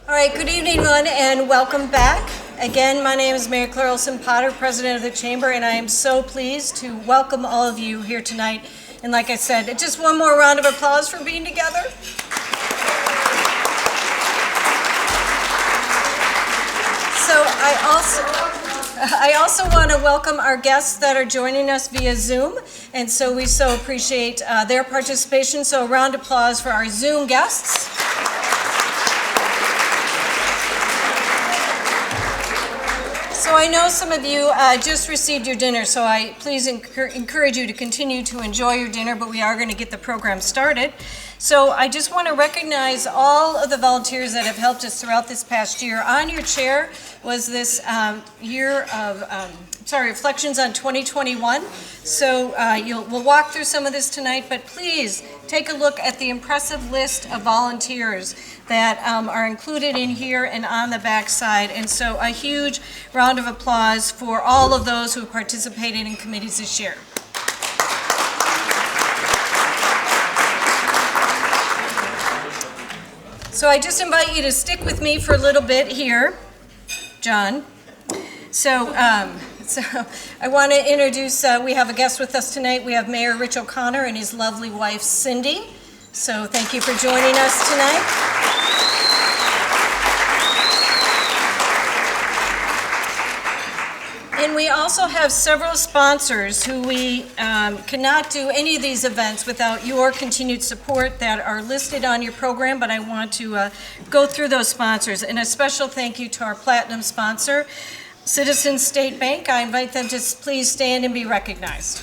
All right, good evening, everyone, and welcome back. Again, my name is Mary Claire Olson-Potter, President of the Chamber, and I am so pleased to welcome all of you here tonight. And like I said, just one more round of applause for being together. So I also want to welcome our guests that are joining us via Zoom, and so we so appreciate their participation. So a round of applause for our Zoom guests. So I know some of you just received your dinner, so I please encourage you to continue to enjoy your dinner, but we are going to get the program started. So I just want to recognize all of the volunteers that have helped us throughout this past year. On your chair was this year of reflections on 2021. So we'll walk through some of this tonight, but please take a look at the impressive list of volunteers that are included in here and on the back side. And so a huge round of applause for all of those who participated in committees this year. So I just invite you to stick with me for a little bit here, John. So I want to introduce, we have a guest with us tonight. We have Mayor Rich O'Connor and his lovely wife, Cindy. So thank you for joining us tonight. And we also have several sponsors who we cannot do any of these events without your continued support that are listed on your program, but I want to go through those sponsors. And a special thank you to our platinum sponsor, Citizens State Bank. I invite them to please stand and be recognized.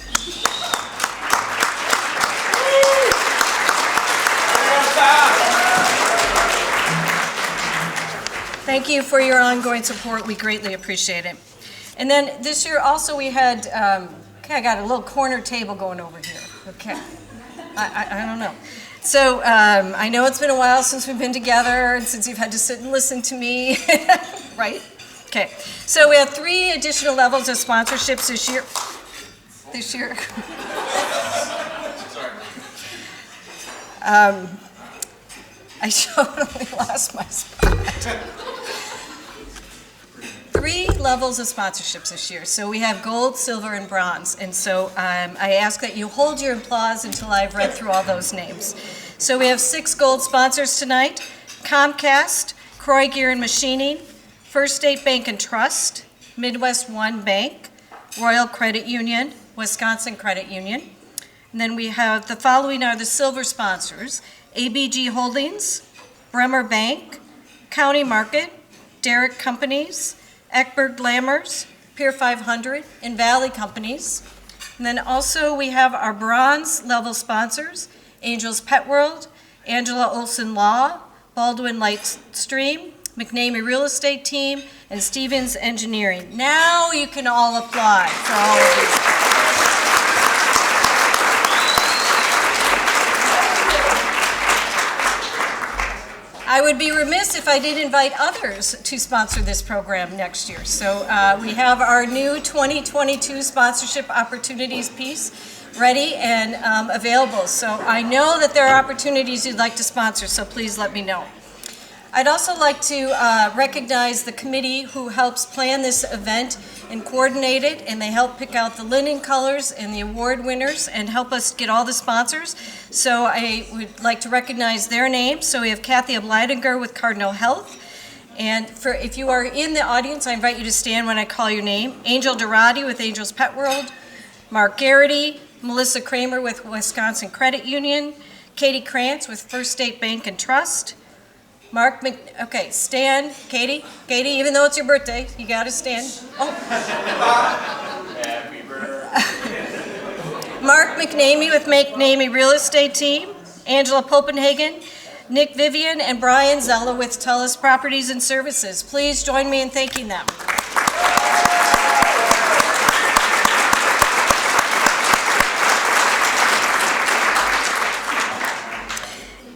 Thank you for your ongoing support. We greatly appreciate it. And then this year also we had, I got a little corner table going over here. Okay, I don't know. So I know it's been a while since we've been together and since you've had to sit and listen to me, right? Okay, so we have 3 additional levels of sponsorships this year. I totally lost my spot. 3 levels of sponsorships this year. So we have gold, silver, and bronze. And so I ask that you hold your applause until I've read through all those names. So we have 6 gold sponsors tonight: Comcast, Croix, Girard Machining, First State Bank and Trust, Midwest One Bank, Royal Credit Union, Wisconsin Credit Union. And then we have the following are the silver sponsors: ABG Holdings, Bremer Bank, County Market, Derrick Companies, Eckberg Lammers, Pier 500, and Valley Companies. And then also we have our bronze level sponsors: Angels Pet World, Angela Olson Law, Baldwin Lightstream, McNamee Real Estate Team, and Stevens Engineering. Now you can all apply for all of these. I would be remiss if I didn't invite others to sponsor this program next year. So we have our new 2022 sponsorship opportunities piece ready and available. So I know that there are opportunities you'd like to sponsor, so please let me know. I'd also like to recognize the committee who helps plan this event and coordinate it, and they help pick out the linen colors and the award winners and help us get all the sponsors. So I would like to recognize their names. So we have Kathy Ableidinger with Cardinal Health. And if you are in the audience, I invite you to stand when I call your name. Angel Girardi with Angels Pet World, Mark Garrity, Melissa Kramer with Wisconsin Credit Union, Katie Krantz with First State Bank and Trust, stand, Katie, even though it's your birthday, you gotta stand. Oh. Happy birthday. Mark McNamee with McNamee Real Estate Team, Angela Popenhagen, Nick Vivian, and Brian Zella with Tullis Properties and Services. Please join me in thanking them.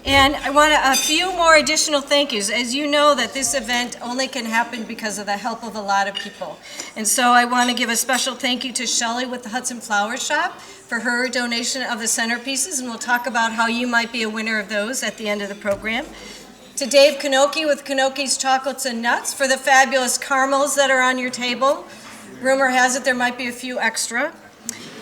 And I want a few more additional thank yous. As you know, that this event only can happen because of the help of a lot of people. And so I want to give a special thank you to Shelley with the Hudson Flower Shop for her donation of the centerpieces, and we'll talk about how you might be a winner of those at the end of the program. To Dave Kanoki with Kanoki's Chocolates and Nuts for the fabulous caramels that are on your table. Rumor has it there might be a few extra.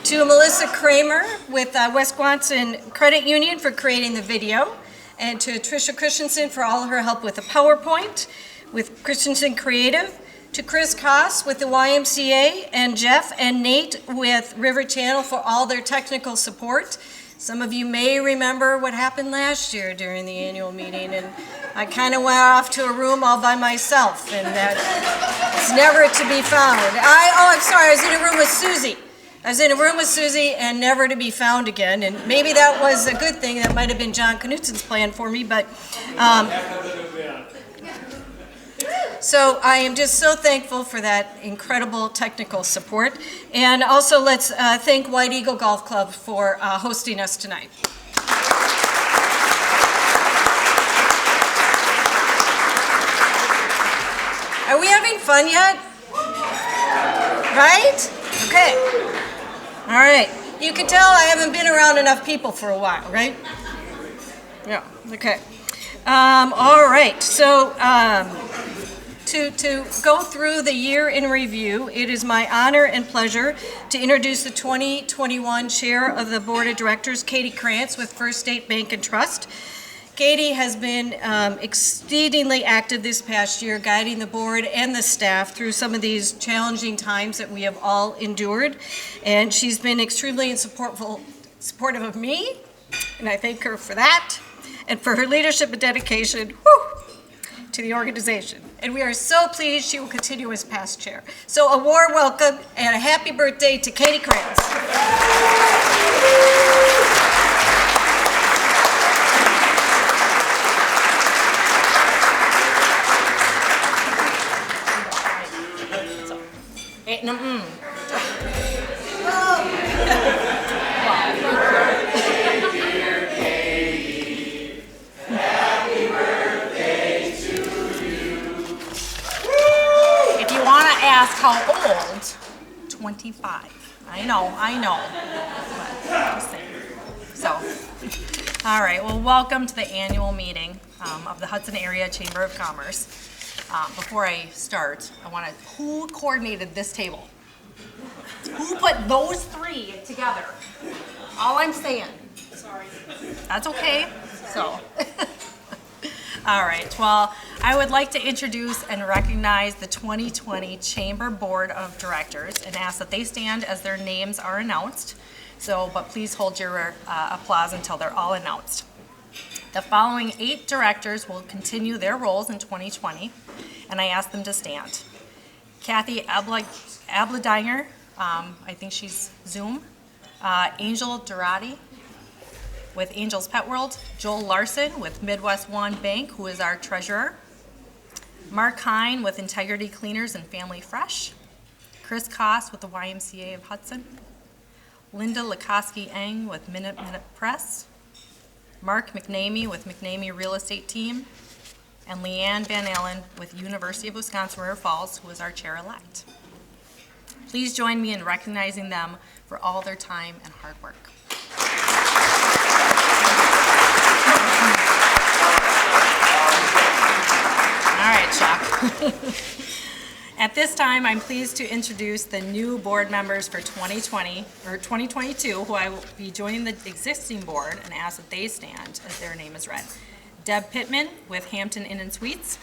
To Melissa Kramer with Wisconsin Credit Union for creating the video. And to Tricia Christensen for all her help with the PowerPoint, with Christensen Creative. To Chris Koss with the YMCA, and Jeff and Nate with River Channel for all their technical support. Some of you may remember what happened last year during the annual meeting, and I kind of went off to a room all by myself, and that it's never to be found. I'm sorry, I was in a room with Susie. I was in a room with Susie and never to be found again, and maybe that was a good thing. That might have been John Knutsen's plan for me, but so I am just so thankful for that incredible technical support. And also let's thank White Eagle Golf Club for hosting us tonight. Are we having fun yet? Right? Okay. All right. You can tell I haven't been around enough people for a while, right? Yeah. Okay. All right. So to go through the year in review, it is my honor and pleasure to introduce the 2021 Chair of the Board of Directors, Katie Krantz with First State Bank and Trust. Katie has been exceedingly active this past year, guiding the board and the staff through some of these challenging times that we have all endured. And she's been extremely supportive of me, and I thank her for that, and for her leadership and dedication to the organization. And we are so pleased she will continue as past chair. So a warm welcome and a happy birthday to Katie Krantz. How old? 25. I know. But just saying. So, all right. Well, welcome to the annual meeting of the Hudson Area Chamber of Commerce. Before I start, who coordinated this table? Who put those three together? All I'm saying. Sorry. That's okay. So. All right, well, I would like to introduce and recognize the 2020 Chamber Board of Directors and ask that they stand as their names are announced. But please hold your applause until they're all announced. The following 8 directors will continue their roles in 2020, and I ask them to stand. Kathy Abladinger, I think she's Zoom. Angel Girard with Angel's Pet World, Joel Larson with Midwest One Bank, who is our treasurer, Mark Hine with Integrity Cleaners and Family Fresh, Chris Koss with the YMCA of Hudson, Linda Lakoski-Eng with Minute Press, Mark McNamee with McNamee Real Estate Team, and Leanne Van Allen with University of Wisconsin-River Falls, who is our chair-elect. Please join me in recognizing them for all their time and hard work. All right, Chuck. At this time, I'm pleased to introduce the new board members for 2020 or 2022, who I will be joining the existing board and ask that they stand as their name is read. Deb Pittman with Hampton Inn and Suites,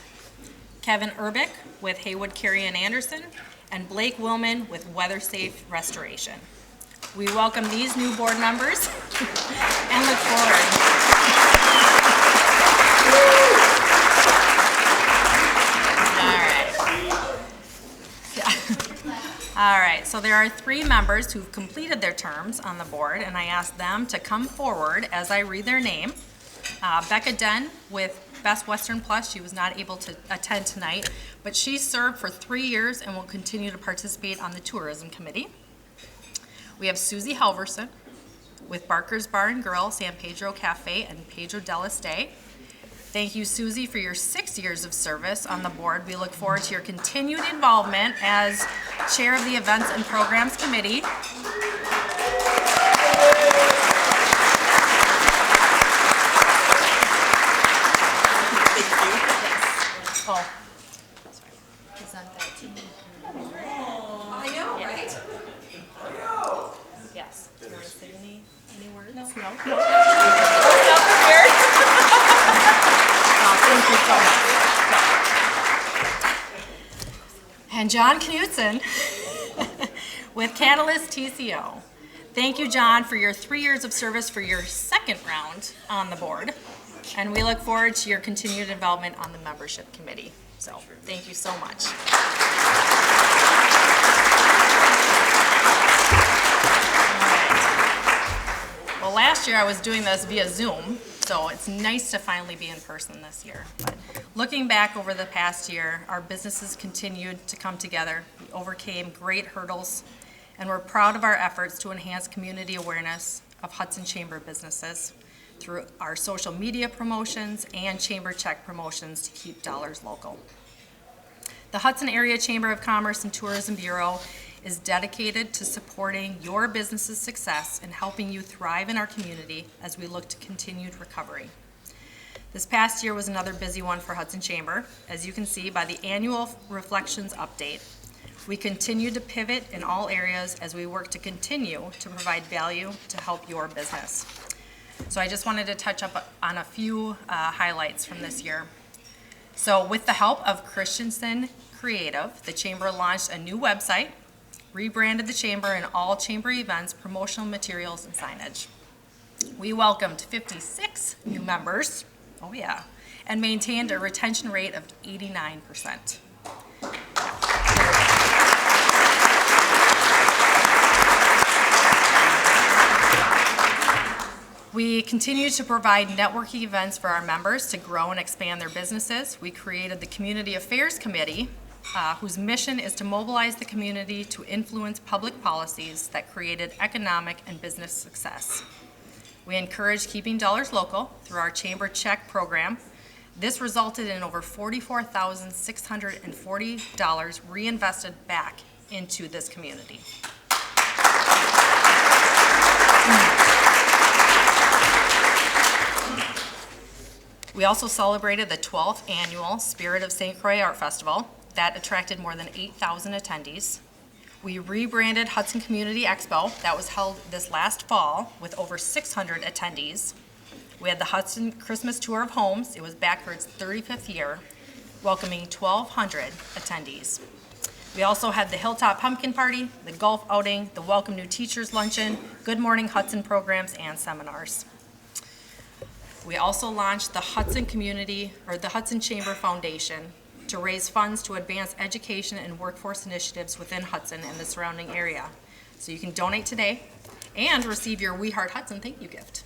Kevin Urbick with Haywood, Carey and Anderson, and Blake Willman with Weather Safe Restoration. We welcome these new board members and look forward. All right, so there are 3 members who've completed their terms on the board, and I ask them to come forward as I read their name. Becca Den with Best Western Plus, she was not able to attend tonight, but she served for 3 years and will continue to participate on the tourism committee. We have Susie Halverson with Barker's Bar and Grill, San Pedro Cafe, and Pedro del Este. Thank you, Susie, for your 6 years of service on the board. We look forward to your continued involvement as chair of the Events and Programs Committee. Oh, He's on that team. I know, right? yes. Do you want to say any words? No. No? Thank you so much. And John Knudsen with Catalyst TCO. Thank you, John, for your 3 years of service for your second round on the board. And we look forward to your continued involvement on the membership committee. So thank you so much. All right. Well, last year I was doing this via Zoom, so it's nice to finally be in person this year. But looking back over the past year, our businesses continued to come together. We overcame great hurdles, and we're proud of our efforts to enhance community awareness of Hudson Chamber businesses through our social media promotions and chamber check promotions to keep dollars local. The Hudson Area Chamber of Commerce and Tourism Bureau is dedicated to supporting your business's success and helping you thrive in our community as we look to continued recovery. This past year was another busy one for Hudson Chamber. As you can see by the annual reflections update, we continue to pivot in all areas as we work to continue to provide value to help your business. So I just wanted to touch up on a few highlights from this year. So with the help of Christensen Creative, the Chamber launched a new website, rebranded the Chamber and all Chamber events, promotional materials, and signage. We welcomed 56 new members, oh yeah, and maintained a retention rate of 89%. We continue to provide networking events for our members to grow and expand their businesses. We created the Community Affairs Committee, whose mission is to mobilize the community to influence public policies that created economic and business success. We encourage keeping dollars local through our Chamber Check program. This resulted in over $44,640 reinvested back into this community. We also celebrated the 12th annual Spirit of St. Croix Art Festival. That attracted more than 8,000 attendees. We rebranded Hudson Community Expo. That was held this last fall with over 600 attendees. We had the Hudson Christmas Tour of Homes. It was back for its 35th year, welcoming 1,200 attendees. We also had the Hilltop Pumpkin Party, the golf outing, the Welcome New Teachers Luncheon, Good Morning Hudson programs, and seminars. We also launched the Hudson Chamber Foundation to raise funds to advance education and workforce initiatives within Hudson and the surrounding area. So you can donate today and receive your We Heart Hudson thank you gift.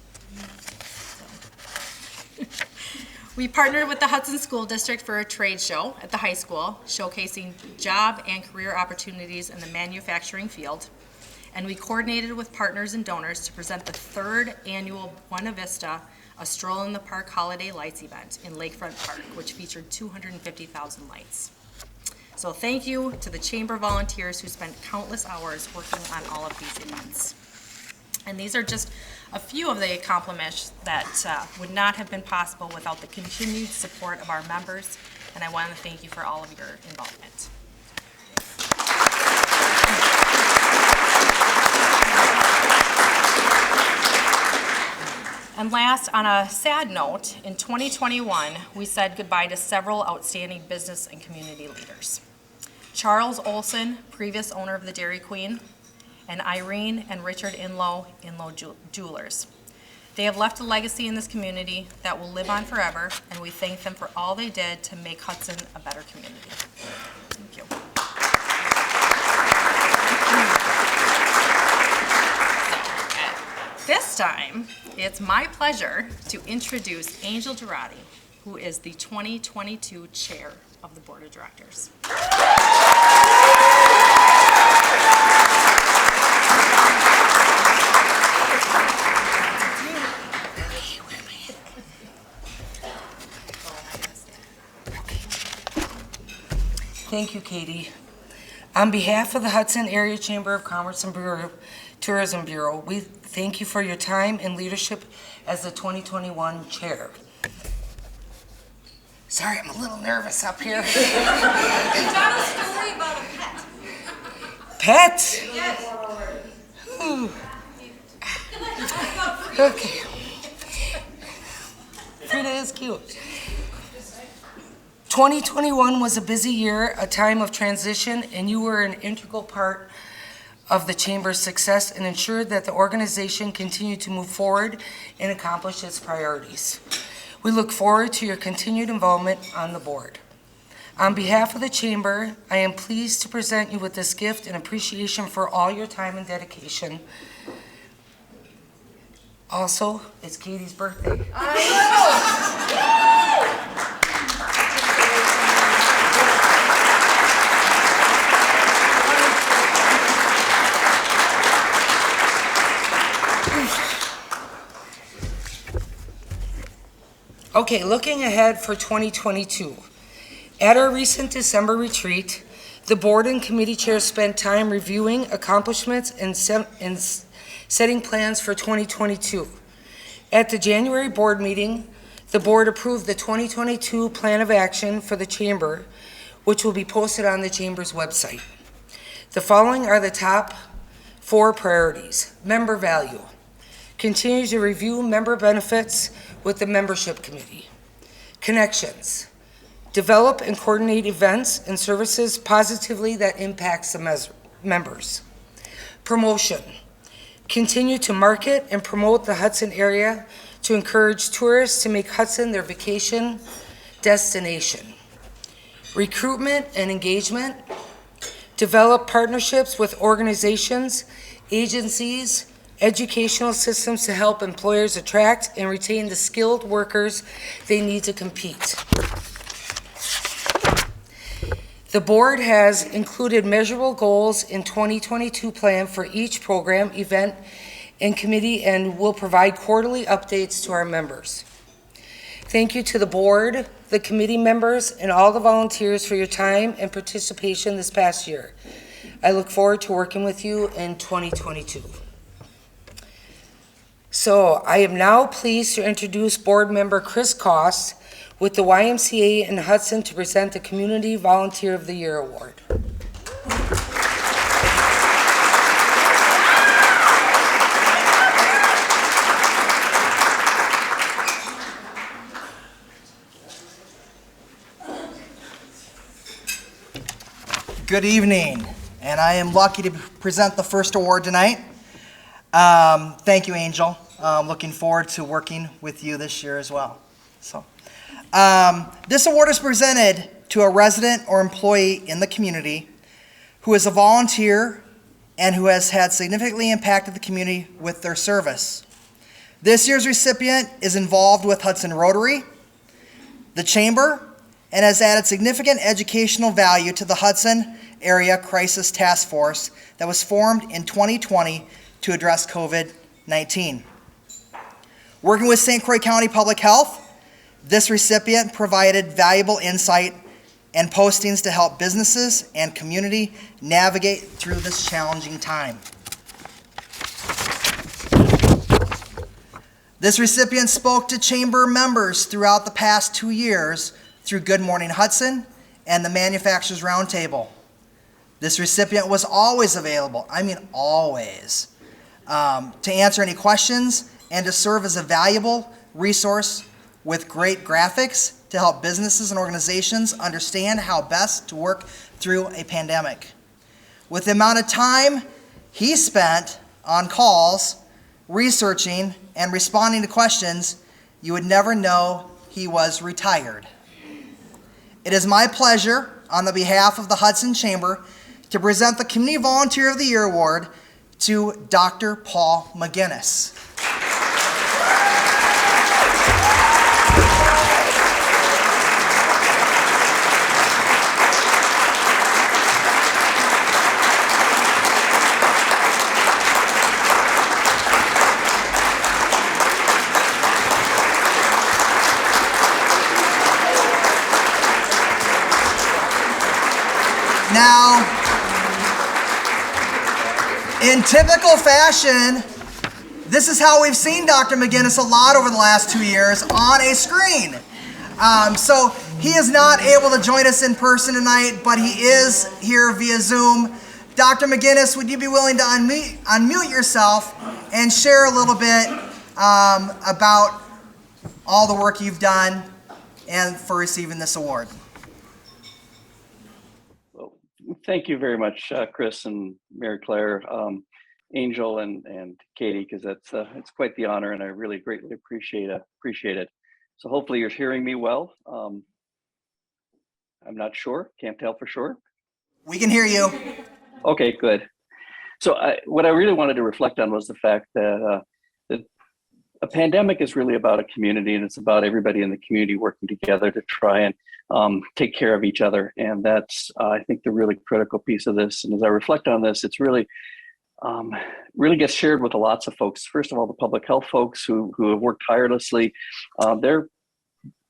We partnered with the Hudson School District for a trade show at the high school, showcasing job and career opportunities in the manufacturing field. And we coordinated with partners and donors to present the 3rd annual Buena Vista, a Stroll in the Park holiday lights event in Lakefront Park, which featured 250,000 lights. So thank you to the Chamber volunteers who spent countless hours working on all of these events. And these are just a few of the accomplishments that would not have been possible without the continued support of our members, and I want to thank you for all of your involvement. And last, on a sad note, in 2021, we said goodbye to several outstanding business and community leaders. Charles Olson, previous owner of the Dairy Queen, and Irene and Richard Inlow Jewelers. They have left a legacy in this community that will live on forever, and we thank them for all they did to make Hudson a better community. Thank you. This time, it's my pleasure to introduce Angel Girard, who is the 2022 Chair of the Board of Directors. Thank you, Katie. On behalf of the Hudson Area Chamber of Commerce and Tourism Bureau, we thank you for your time and leadership as the 2021 chair. Sorry, I'm a little nervous up here. Tell a story about a pet. Pet? Yes. Ooh. Okay. Frida is cute. 2021 was a busy year, a time of transition, and you were an integral part of the Chamber's success and ensured that the organization continued to move forward and accomplish its priorities. We look forward to your continued involvement on the board. On behalf of the Chamber, I am pleased to present you with this gift in appreciation for all your time and dedication. Also, it's Katie's birthday. Okay, looking ahead for 2022. At our recent December retreat, the board and committee chairs spent time reviewing accomplishments and setting plans for 2022. At the January board meeting, the board approved the 2022 plan of action for the Chamber, which will be posted on the Chamber's website. The following are the top 4 priorities. Member value. Continue to review member benefits with the membership committee. Connections. Develop and coordinate events and services positively that impacts the members. Promotion. Continue to market and promote the Hudson area to encourage tourists to make Hudson their vacation destination. Recruitment and engagement. Develop partnerships with organizations, agencies, educational systems to help employers attract and retain the skilled workers they need to compete. The board has included measurable goals in 2022 plan for each program, event, and committee, and will provide quarterly updates to our members. Thank you to the board, the committee members, and all the volunteers for your time and participation this past year. I look forward to working with you in 2022. So I am now pleased to introduce board member Chris Koss with the YMCA in Hudson to present the Community Volunteer of the Year Award. Good evening, and I am lucky to present the first award tonight. Thank you, Angel. Looking forward to working with you this year as well. This award is presented to a resident or employee in the community who is a volunteer and who has had significantly impacted the community with their service. This year's recipient is involved with Hudson Rotary, the Chamber, and has added significant educational value to the Hudson Area Crisis Task Force that was formed in 2020 to address COVID-19. Working with St. Croix County Public Health, this recipient provided valuable insight and postings to help businesses and community navigate through this challenging time. This recipient spoke to Chamber members throughout the past 2 years through Good Morning Hudson and the Manufacturers Roundtable. This recipient was always available, I mean always, to answer any questions and to serve as a valuable resource with great graphics to help businesses and organizations understand how best to work through a pandemic. With the amount of time he spent on calls, researching, and responding to questions, you would never know he was retired. It is my pleasure, on the behalf of the Hudson Chamber, to present the Community Volunteer of the Year Award to Dr. Paul McGinnis. Now, in typical fashion, this is how we've seen Dr. McGinnis a lot over the last 2 years on a screen. So He is not able to join us in person tonight, but he is here via Zoom. Dr. McGinnis, would you be willing to unmute yourself and share a little bit about all the work you've done and for receiving this award? Well, thank you very much, Chris and Mary Claire, Angel and Katie, because it's quite the honor, and I really greatly appreciate it. So hopefully you're hearing me well. I'm not sure, can't tell for sure. We can hear you. Okay, good. So what I really wanted to reflect on was the fact that a pandemic is really about a community, and it's about everybody in the community working together to try and take care of each other. And that's, I think, the really critical piece of this. And as I reflect on this, it's really gets shared with lots of folks. First of all, the public health folks who have worked tirelessly. Their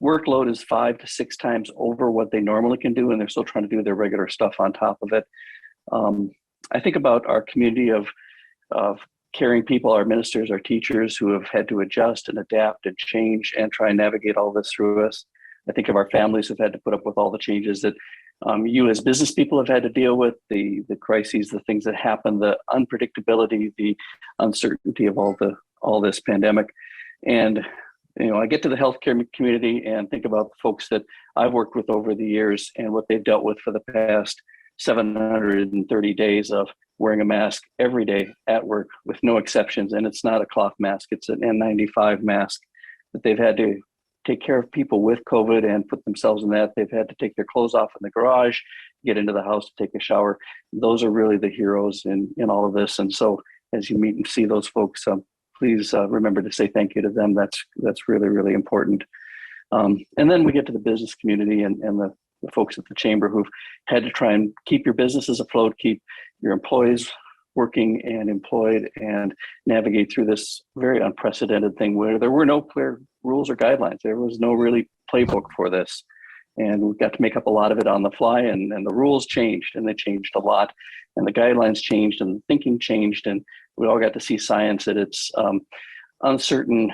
workload is 5 to 6 times over what they normally can do, and they're still trying to do their regular stuff on top of it. I think about our community of caring people, our ministers, our teachers who have had to adjust and adapt and change and try and navigate all this through us. I think of our families who've had to put up with all the changes that you as business people have had to deal with, the crises, the things that happen, the unpredictability, the uncertainty of all this pandemic. And I get to the healthcare community and think about the folks that I've worked with over the years and what they've dealt with for the past 730 days of wearing a mask every day at work with no exceptions. And it's not a cloth mask, it's an N95 mask that they've had to take care of people with COVID and put themselves in that. They've had to take their clothes off in the garage, get into the house to take a shower. Those are really the heroes in all of this. And so as you meet and see those folks, please remember to say thank you to them. That's really, really important. And then we get to the business community and the folks at the chamber who've had to try and keep your businesses afloat, keep your employees working and employed, and navigate through this very unprecedented thing where there were no clear rules or guidelines. There was no really playbook for this. And we got to make up a lot of it on the fly, and the rules changed, and they changed a lot, and the guidelines changed, and the thinking changed, and we all got to see science at its uncertain,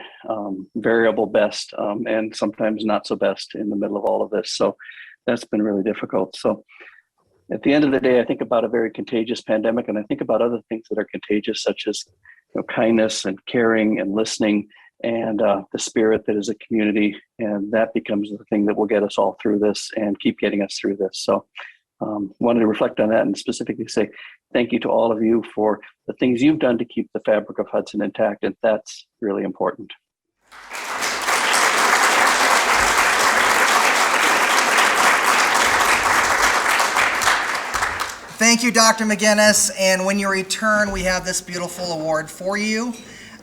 variable best, and sometimes not so best in the middle of all of this. So that's been really difficult. So at the end of the day, I think about a very contagious pandemic, and I think about other things that are contagious, such as kindness and caring and listening, and the spirit that is a community. And that becomes the thing that will get us all through this and keep getting us through this. So wanted to reflect on that and specifically say thank you to all of you for the things you've done to keep the fabric of Hudson intact. And that's really important. Thank you, Dr. McGinnis. And when you return, we have this beautiful award for you.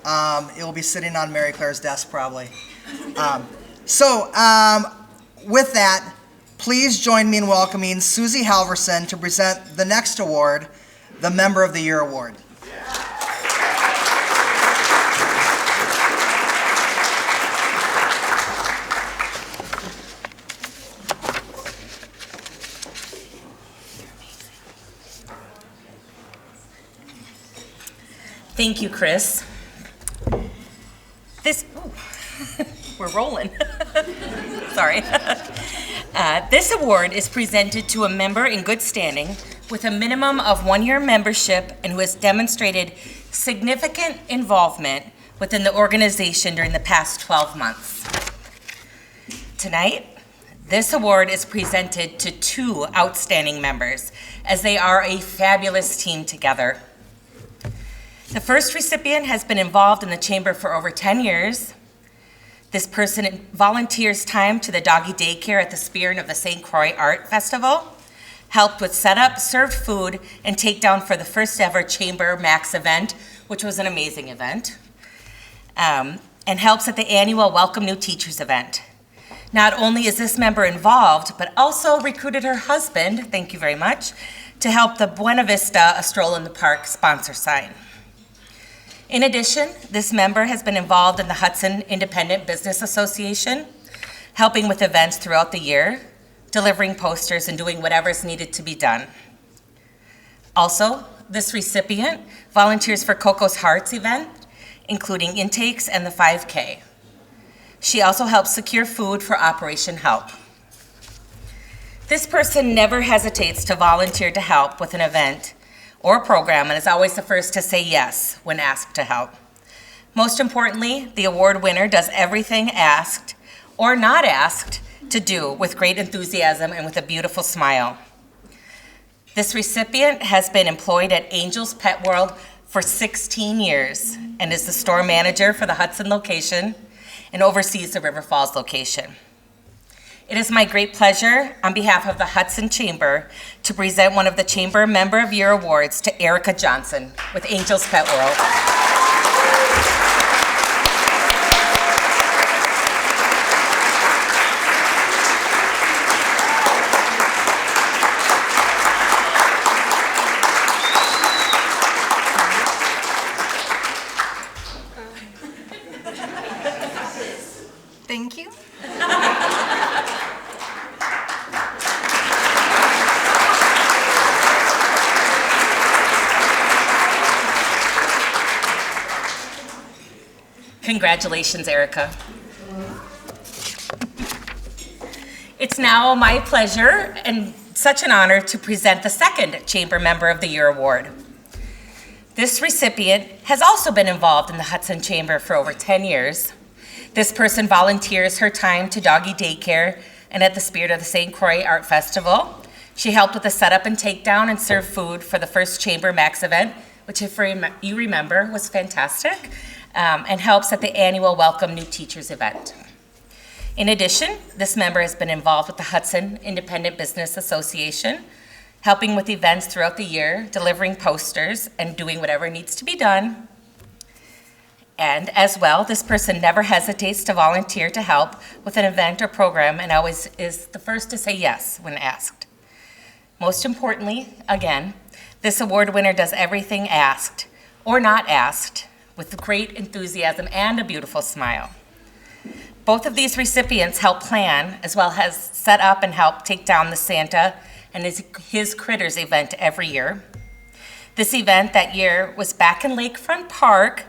It will be sitting on Mary Claire's desk, probably. With that, please join me in welcoming Susie Halverson to present the next award, the Member of the Year Award. Thank you, Chris. We're rolling. Sorry. This award is presented to a member in good standing with a minimum of 1-year membership and who has demonstrated significant involvement within the organization during the past 12 months. Tonight, this award is presented to 2 outstanding members as they are a fabulous team together. The first recipient has been involved in the chamber for over 10 years. This person volunteers time to the doggy daycare at the Spearn of the St. Croix Art Festival, helped with setup, served food, and takedown for the first ever Chamber Max event, which was an amazing event, and helps at the annual Welcome New Teachers event. Not only is this member involved, but also recruited her husband, thank you very much, to help the Buena Vista A Stroll in the Park sponsor sign. In addition, this member has been involved in the Hudson Independent Business Association, helping with events throughout the year, delivering posters, and doing whatever's needed to be done. Also, this recipient volunteers for Coco's Hearts event, including intakes and the 5K. She also helps secure food for Operation Help. This person never hesitates to volunteer to help with an event or program and is always the first to say yes when asked to help. Most importantly, the award winner does everything asked or not asked to do with great enthusiasm and with a beautiful smile. This recipient has been employed at Angel's Pet World for 16 years and is the store manager for the Hudson location and oversees the River Falls location. It is my great pleasure, on behalf of the Hudson Chamber, to present one of the Chamber Member of Year Awards to Erica Johnson with Angel's Pet World. Thank you. Congratulations, Erica. It's now my pleasure and such an honor to present the second Chamber Member of the Year Award. This recipient has also been involved in the Hudson Chamber for over 10 years. This person volunteers her time to doggy daycare and at the Spirit of the St. Croix Art Festival. She helped with the setup and takedown and served food for the first Chamber Max event, which if you remember was fantastic, and helps at the annual Welcome New Teachers event. In addition, this member has been involved with the Hudson Independent Business Association, helping with events throughout the year, delivering posters, and doing whatever needs to be done. And as well, this person never hesitates to volunteer to help with an event or program and always is the first to say yes when asked. Most importantly, again, this award winner does everything asked or not asked with great enthusiasm and a beautiful smile. Both of these recipients help plan as well as set up and help take down the Santa and his Critters event every year. This event that year was back in Lakefront Park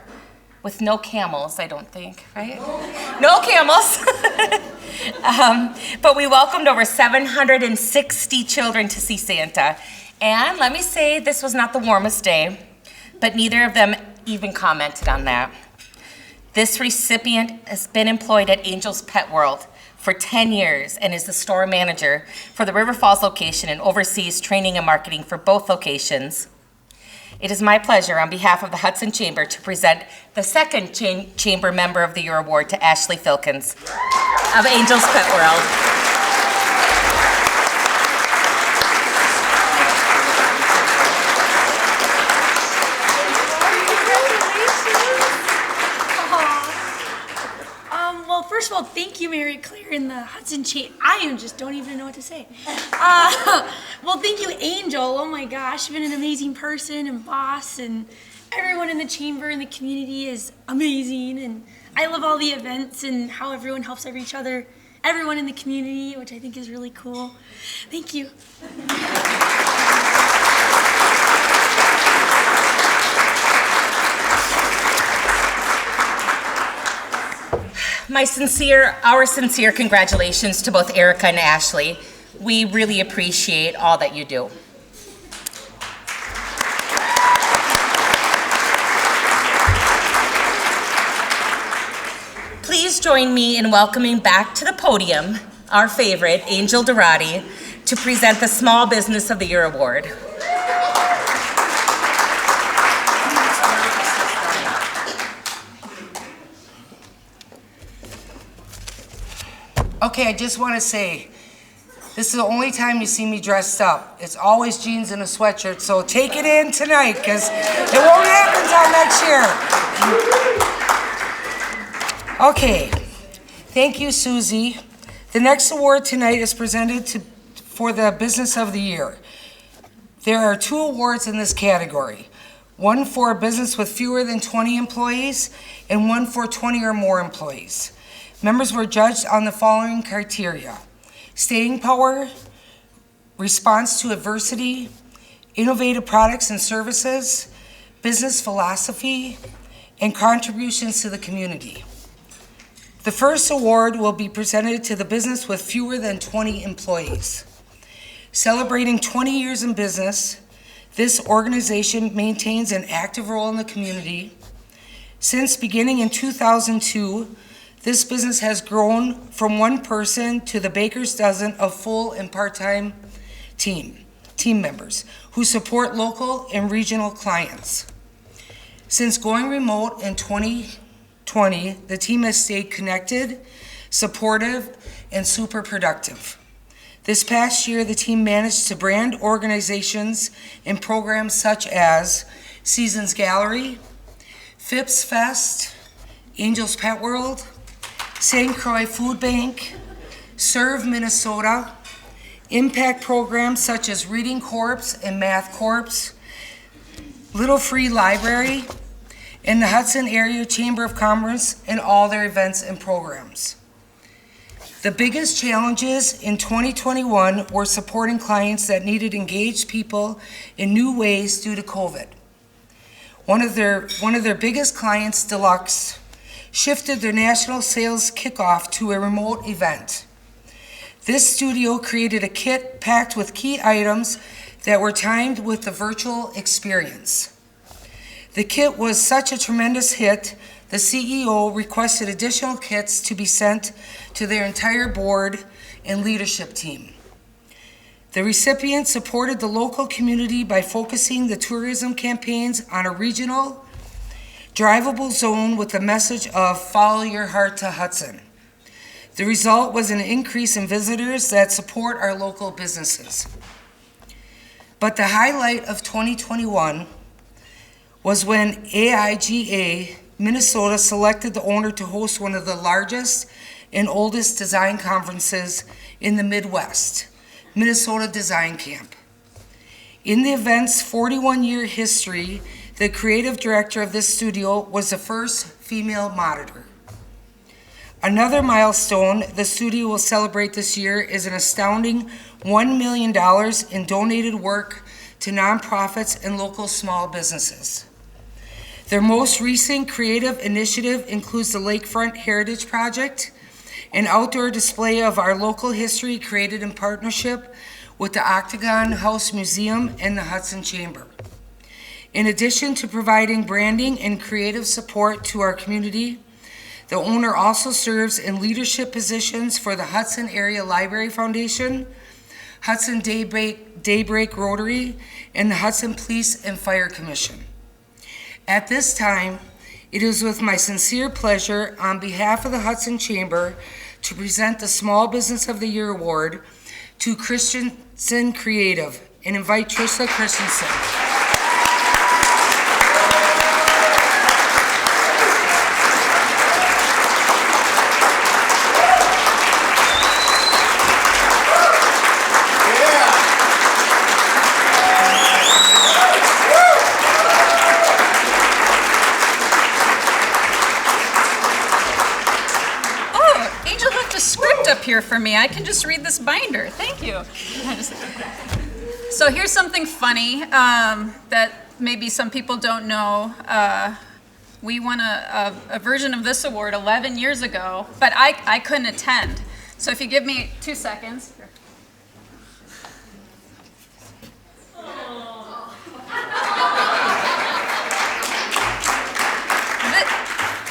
with no camels, I don't think, right? No camels. But we welcomed over 760 children to see Santa. And let me say, this was not the warmest day, but neither of them even commented on that. This recipient has been employed at Angel's Pet World for 10 years and is the store manager for the River Falls location and oversees training and marketing for both locations. It is my pleasure on behalf of the Hudson Chamber to present the second Chamber Member of the Year Award to Ashley Filkins of Angel's Pet World. Well, first of all, thank you, Mary Claire, and the Hudson Chamber. Don't even know what to say. Well, thank you, Angel. Oh my gosh, you've been an amazing person and boss, and everyone in the chamber and the community is amazing. And I love all the events and how everyone helps each other, everyone in the community, which I think is really cool. Thank you. Our sincere congratulations to both Erica and Ashley. We really appreciate all that you do. Please join me in welcoming back to the podium our favorite, Angel Girard, to present the Small Business of the Year Award. Okay, I just want to say, this is the only time you see me dressed up. It's always jeans and a sweatshirt, so take it in tonight, because it won't happen until next year. Okay, thank you, Susie. The next award tonight is presented for the Business of the Year. There are 2 awards in this category. One for a business with fewer than 20 employees, and one for 20 or more employees. Members were judged on the following criteria: staying power, response to adversity, innovative products and services, business philosophy, and contributions to the community. The first award will be presented to the business with fewer than 20 employees. Celebrating 20 years in business, this organization maintains an active role in the community. Since beginning in 2002, this business has grown from one person to the baker's dozen of full and part-time team members who support local and regional clients. Since going remote in 2020, the team has stayed connected, supportive, and super productive. This past year, the team managed to brand organizations and programs such as Seasons Gallery, Phipps Fest, Angels Pet World, St. Croix Food Bank, Serve Minnesota, impact programs such as Reading Corps and Math Corps, Little Free Library, and the Hudson Area Chamber of Commerce and all their events and programs. The biggest challenges in 2021 were supporting clients that needed engaged people in new ways due to COVID. One of their biggest clients, Deluxe, shifted their national sales kickoff to a remote event. This studio created a kit packed with key items that were timed with the virtual experience. The kit was such a tremendous hit, the CEO requested additional kits to be sent to their entire board and leadership team. The recipient supported the local community by focusing the tourism campaigns on a regional, drivable zone with the message of follow your heart to Hudson. The result was an increase in visitors that support our local businesses. But the highlight of 2021 was when AIGA Minnesota selected the owner to host one of the largest and oldest design conferences in the Midwest, Minnesota Design Camp. In the event's 41-year history, the creative director of this studio was the first female moderator. Another milestone the studio will celebrate this year is an astounding $1 million in donated work to nonprofits and local small businesses. Their most recent creative initiative includes the Lakefront Heritage Project, an outdoor display of our local history created in partnership with the Octagon House Museum and the Hudson Chamber. In addition to providing branding and creative support to our community, the owner also serves in leadership positions for the Hudson Area Library Foundation, Hudson Daybreak Rotary, and the Hudson Police and Fire Commission. At this time, it is with my sincere pleasure on behalf of the Hudson Chamber to present the Small Business of the Year Award to Christensen Creative and invite Trista Christensen. Here for me. I can just read this binder. Thank you. So here's something funny that maybe some people don't know. We won a version of this award 11 years ago, but I couldn't attend. So if you give me 2 seconds.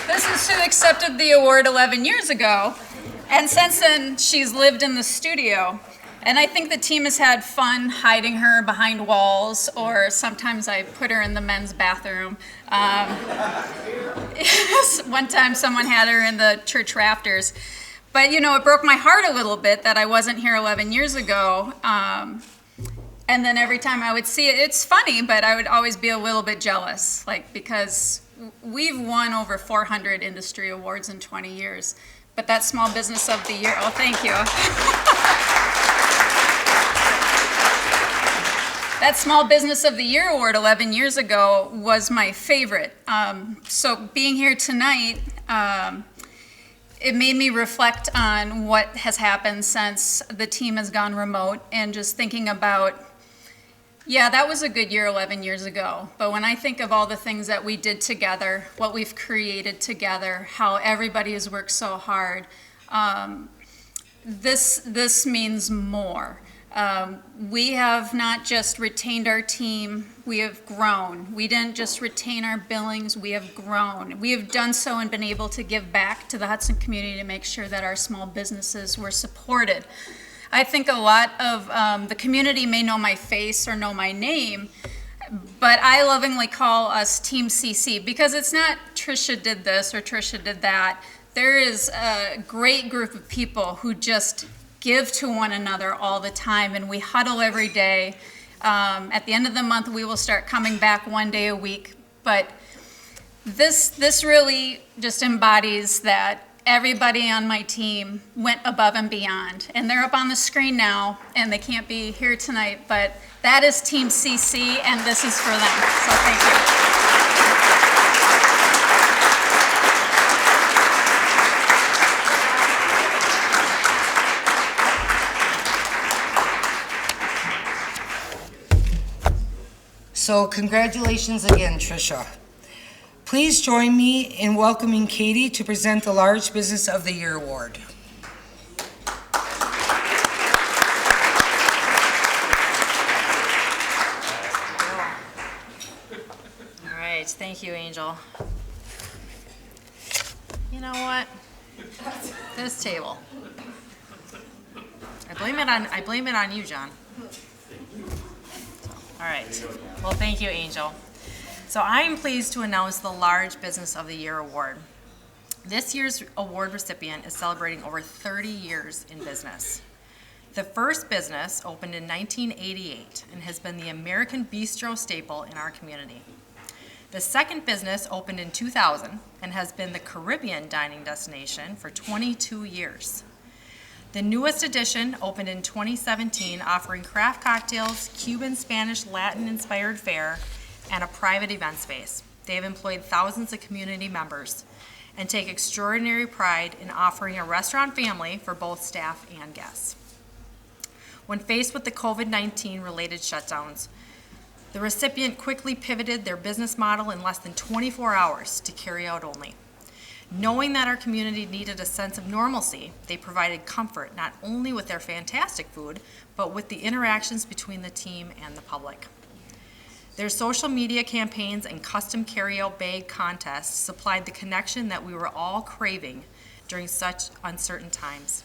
This is who accepted the award 11 years ago. And since then, she's lived in the studio. And I think the team has had fun hiding her behind walls, or sometimes I put her in the men's bathroom. One time someone had her in the church rafters. But you know, it broke my heart a little bit that I wasn't here 11 years ago. And then every time I would see it, it's funny, but I would always be a little bit jealous, because we've won over 400 industry awards in 20 years. But that Small Business of the Year, oh, thank you. That Small Business of the Year award 11 years ago was my favorite. So being here tonight, it made me reflect on what has happened since the team has gone remote, and just thinking about, yeah, that was a good year 11 years ago. But when I think of all the things that we did together, what we've created together, how everybody has worked so hard, this means more. We have not just retained our team, we have grown. We didn't just retain our billings, we have grown. We have done so and been able to give back to the Hudson community to make sure that our small businesses were supported. I think a lot of the community may know my face or know my name, but I lovingly call us Team CC because it's not Trisha did this or Trisha did that. There is a great group of people who just give to one another all the time, and we huddle every day. At the end of the month, we will start coming back one day a week. But this really just embodies that everybody on my team went above and beyond. And they're up on the screen now, and they can't be here tonight, but that is Team CC, and this is for them. So thank you. So congratulations again, Tricia. Please join me in welcoming Katie to present the Large Business of the Year Award. All right, thank you, Angel. You know what? This table. I blame it on you, John. All right. Well, thank you, Angel. So I'm pleased to announce the Large Business of the Year Award. This year's award recipient is celebrating over 30 years in business. The first business opened in 1988 and has been the American bistro staple in our community. The second business opened in 2000 and has been the Caribbean dining destination for 22 years. The newest edition opened in 2017, offering craft cocktails, Cuban, Spanish, Latin-inspired fare, and a private event space. They have employed thousands of community members and take extraordinary pride in offering a restaurant family for both staff and guests. When faced with the COVID-19 related shutdowns, the recipient quickly pivoted their business model in less than 24 hours to carry out only. Knowing that our community needed a sense of normalcy, they provided comfort not only with their fantastic food, but with the interactions between the team and the public. Their social media campaigns and custom carryout bag contests supplied the connection that we were all craving during such uncertain times.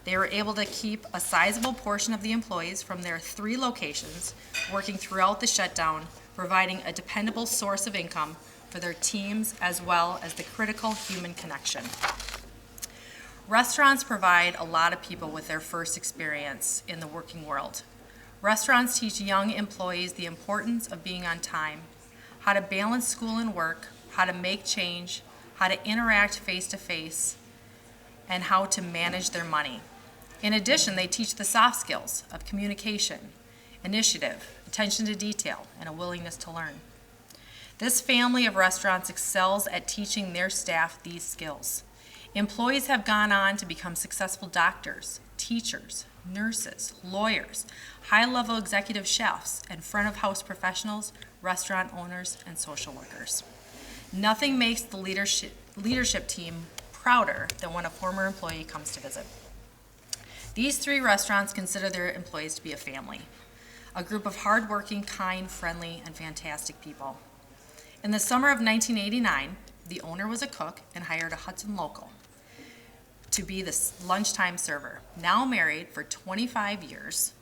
They were able to keep a sizable portion of the employees from their 3 locations working throughout the shutdown, providing a dependable source of income for their teams as well as the critical human connection. Restaurants provide a lot of people with their first experience in the working world. Restaurants teach young employees the importance of being on time, how to balance school and work, how to make change, how to interact face-to-face, and how to manage their money. In addition, they teach the soft skills of communication, initiative, attention to detail, and a willingness to learn. This family of restaurants excels at teaching their staff these skills. Employees have gone on to become successful doctors, teachers, nurses, lawyers, high-level executive chefs, and front-of-house professionals, restaurant owners, and social workers. Nothing makes the leadership team prouder than when a former employee comes to visit. These 3 restaurants consider their employees to be a family, a group of hardworking, kind, friendly, and fantastic people. In the summer of 1989, the owner was a cook and hired a Hudson local to be the lunchtime server. Now married for 25 years,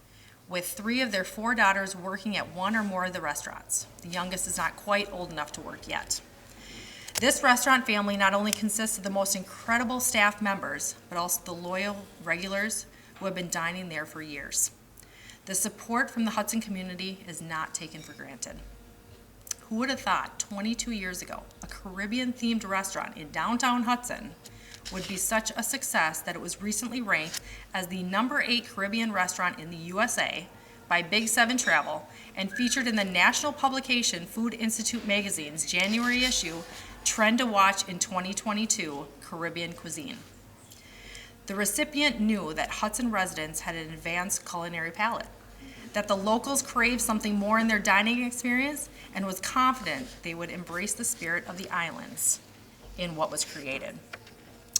with 3 of their 4 daughters working at 1 or more of the restaurants. The youngest is not quite old enough to work yet. This restaurant family not only consists of the most incredible staff members, but also the loyal regulars who have been dining there for years. The support from the Hudson community is not taken for granted. Who would have thought 22 years ago, a Caribbean-themed restaurant in downtown Hudson would be such a success that it was recently ranked as the number 8 Caribbean restaurant in the USA by Big 7 Travel and featured in the national publication Food Institute magazine's January issue, Trend to Watch in 2022, Caribbean Cuisine. The recipient knew that Hudson residents had an advanced culinary palate, that the locals craved something more in their dining experience, and was confident they would embrace the spirit of the islands in what was created.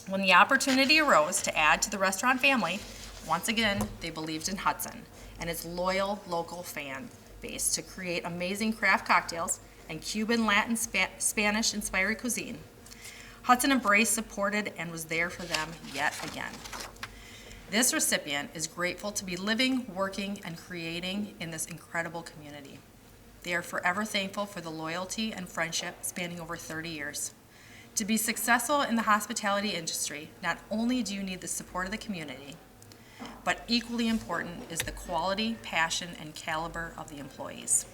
When the opportunity arose to add to the restaurant family, once again, they believed in Hudson and its loyal local fan base to create amazing craft cocktails and Cuban, Latin, Spanish-inspired cuisine. Hudson embraced, supported, and was there for them yet again. This recipient is grateful to be living, working, and creating in this incredible community. They are forever thankful for the loyalty and friendship spanning over 30 years. To be successful in the hospitality industry, not only do you need the support of the community, but equally important is the quality, passion, and caliber of the employees.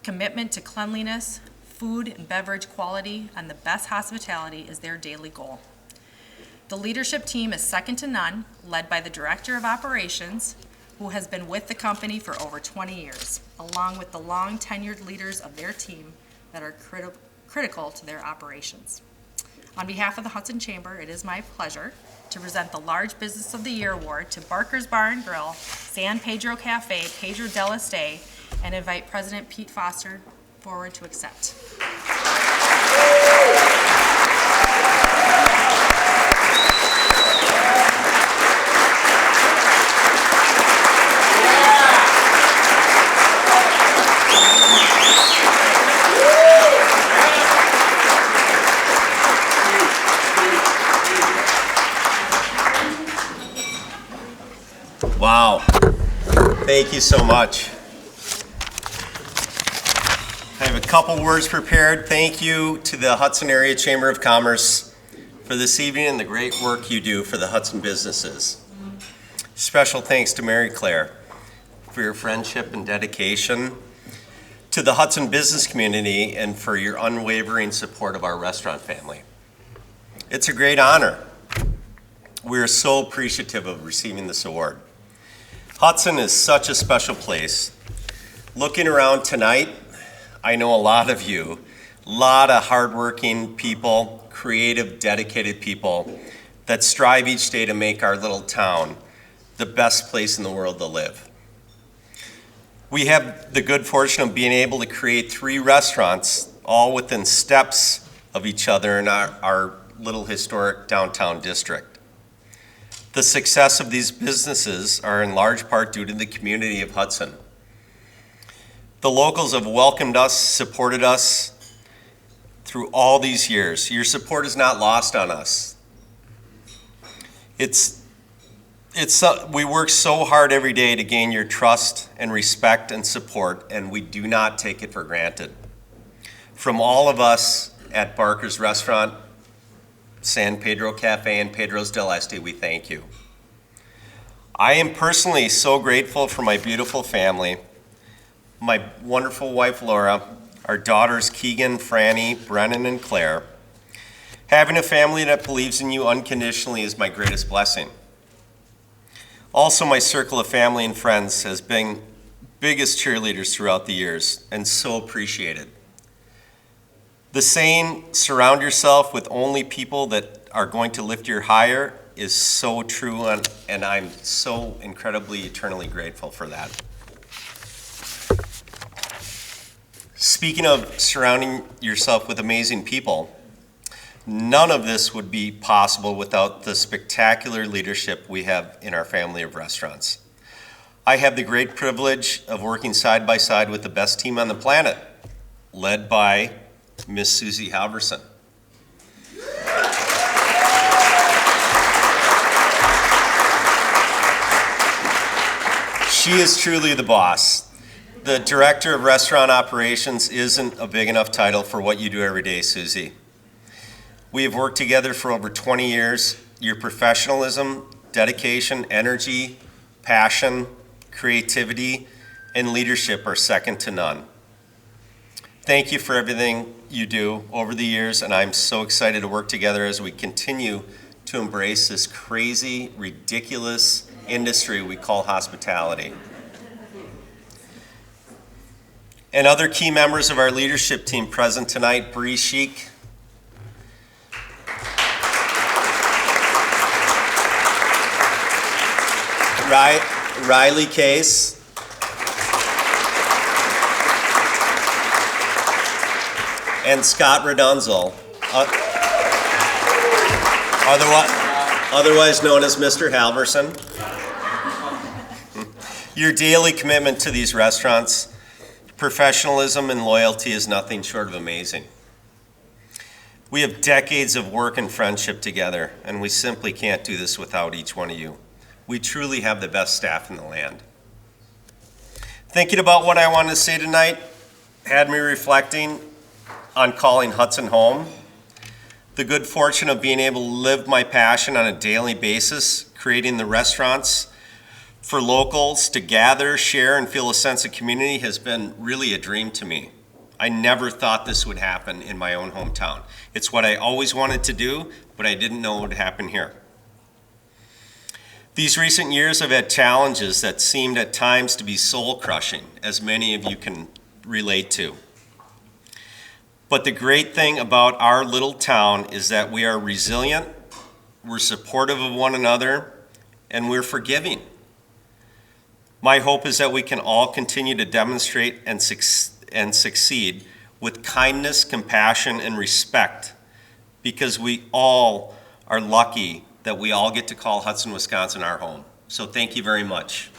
Commitment to cleanliness, food and beverage quality, and the best hospitality is their daily goal. The leadership team is second to none, led by the Director of Operations, who has been with the company for over 20 years, along with the long-tenured leaders of their team that are critical to their operations. On behalf of the Hudson Chamber, it is my pleasure to present the Large Business of the Year Award to Barker's Bar and Grill, San Pedro Cafe, Pedro del Este, and invite President Pete Foster forward to accept. Wow. Thank you so much. I have a couple words prepared. Thank you to the Hudson Area Chamber of Commerce for this evening and the great work you do for the Hudson businesses. Special thanks to Mary Claire for your friendship and dedication, to the Hudson business community, and for your unwavering support of our restaurant family. It's a great honor. We are so appreciative of receiving this award. Hudson is such a special place. Looking around tonight, I know a lot of you, a lot of hardworking people, creative, dedicated people that strive each day to make our little town the best place in the world to live. We have the good fortune of being able to create 3 restaurants all within steps of each other in our little historic downtown district. The success of these businesses are in large part due to the community of Hudson. The locals have welcomed us, supported us through all these years. Your support is not lost on us. We work so hard every day to gain your trust and respect and support, and we do not take it for granted. From all of us at Barker's Restaurant, San Pedro Cafe, and Pedro's del Este, we thank you. I am personally so grateful for my beautiful family, my wonderful wife Laura, our daughters Keegan, Franny, Brennan, and Claire. Having a family that believes in you unconditionally is my greatest blessing. Also, my circle of family and friends has been biggest cheerleaders throughout the years, and so appreciated. The saying, surround yourself with only people that are going to lift you higher, is so true, and I'm so incredibly, eternally grateful for that. Speaking of surrounding yourself with amazing people, none of this would be possible without the spectacular leadership we have in our family of restaurants. I have the great privilege of working side by side with the best team on the planet, led by Miss Susie Halverson. She is truly the boss. The Director of Restaurant Operations isn't a big enough title for what you do every day, Susie. We have worked together for over 20 years. Your professionalism, dedication, energy, passion, creativity, and leadership are second to none. Thank you for everything you do over the years, and I'm so excited to work together as we continue to embrace this crazy, ridiculous industry we call hospitality. And other key members of our leadership team present tonight, Bree Sheik, Riley Case, and Scott Redunzel, otherwise known as Mr. Halverson. Your daily commitment to these restaurants, professionalism and loyalty is nothing short of amazing. We have decades of work and friendship together, and we simply can't do this without each one of you. We truly have the best staff in the land. Thinking about what I wanted to say tonight had me reflecting on calling Hudson home. The good fortune of being able to live my passion on a daily basis, creating the restaurants for locals to gather, share, and feel a sense of community has been really a dream to me. I never thought this would happen in my own hometown. It's what I always wanted to do, but I didn't know it would happen here. These recent years have had challenges that seemed at times to be soul-crushing, as many of you can relate to. But the great thing about our little town is that we are resilient, we're supportive of one another, and we're forgiving. My hope is that we can all continue to demonstrate and succeed with kindness, compassion, and respect, because we all are lucky that we all get to call Hudson, Wisconsin our home. So thank you very much.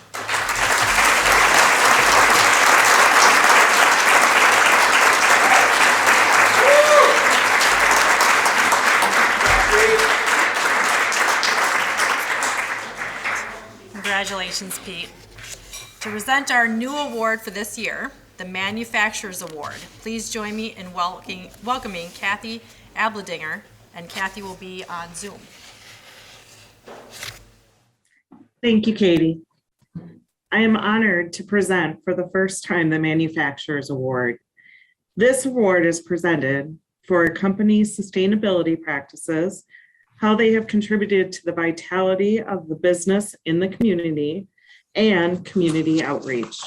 Congratulations, Pete. To present our new award for this year, the Manufacturers Award, please join me in welcoming Kathy Abledinger, and Kathy will be on Zoom. Thank you, Katie. I am honored to present for the first time the Manufacturers Award. This award is presented for a company's sustainability practices, how they have contributed to the vitality of the business in the community, and community outreach.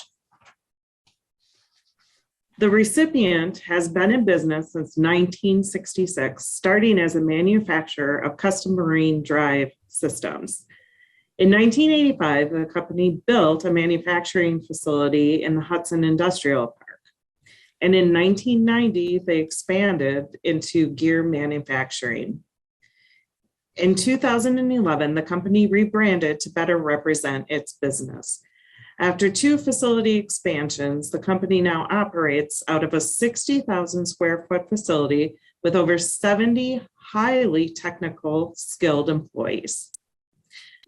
The recipient has been in business since 1966, starting as a manufacturer of custom marine drive systems. In 1985, the company built a manufacturing facility in the Hudson Industrial Park. And in 1990, they expanded into gear manufacturing. In 2011, the company rebranded to better represent its business. After 2 facility expansions, the company now operates out of a 60,000 square foot facility with over 70 highly technical, skilled employees.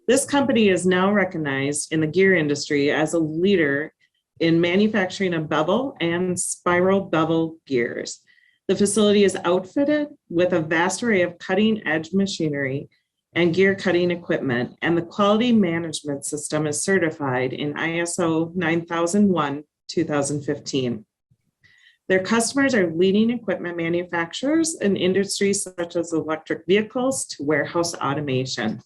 This company is now recognized in the gear industry as a leader in manufacturing of bevel and spiral bevel gears. The facility is outfitted with a vast array of cutting-edge machinery and gear cutting equipment, and the quality management system is certified in ISO 9001:2015. Their customers are leading equipment manufacturers in industries such as electric vehicles to warehouse automation.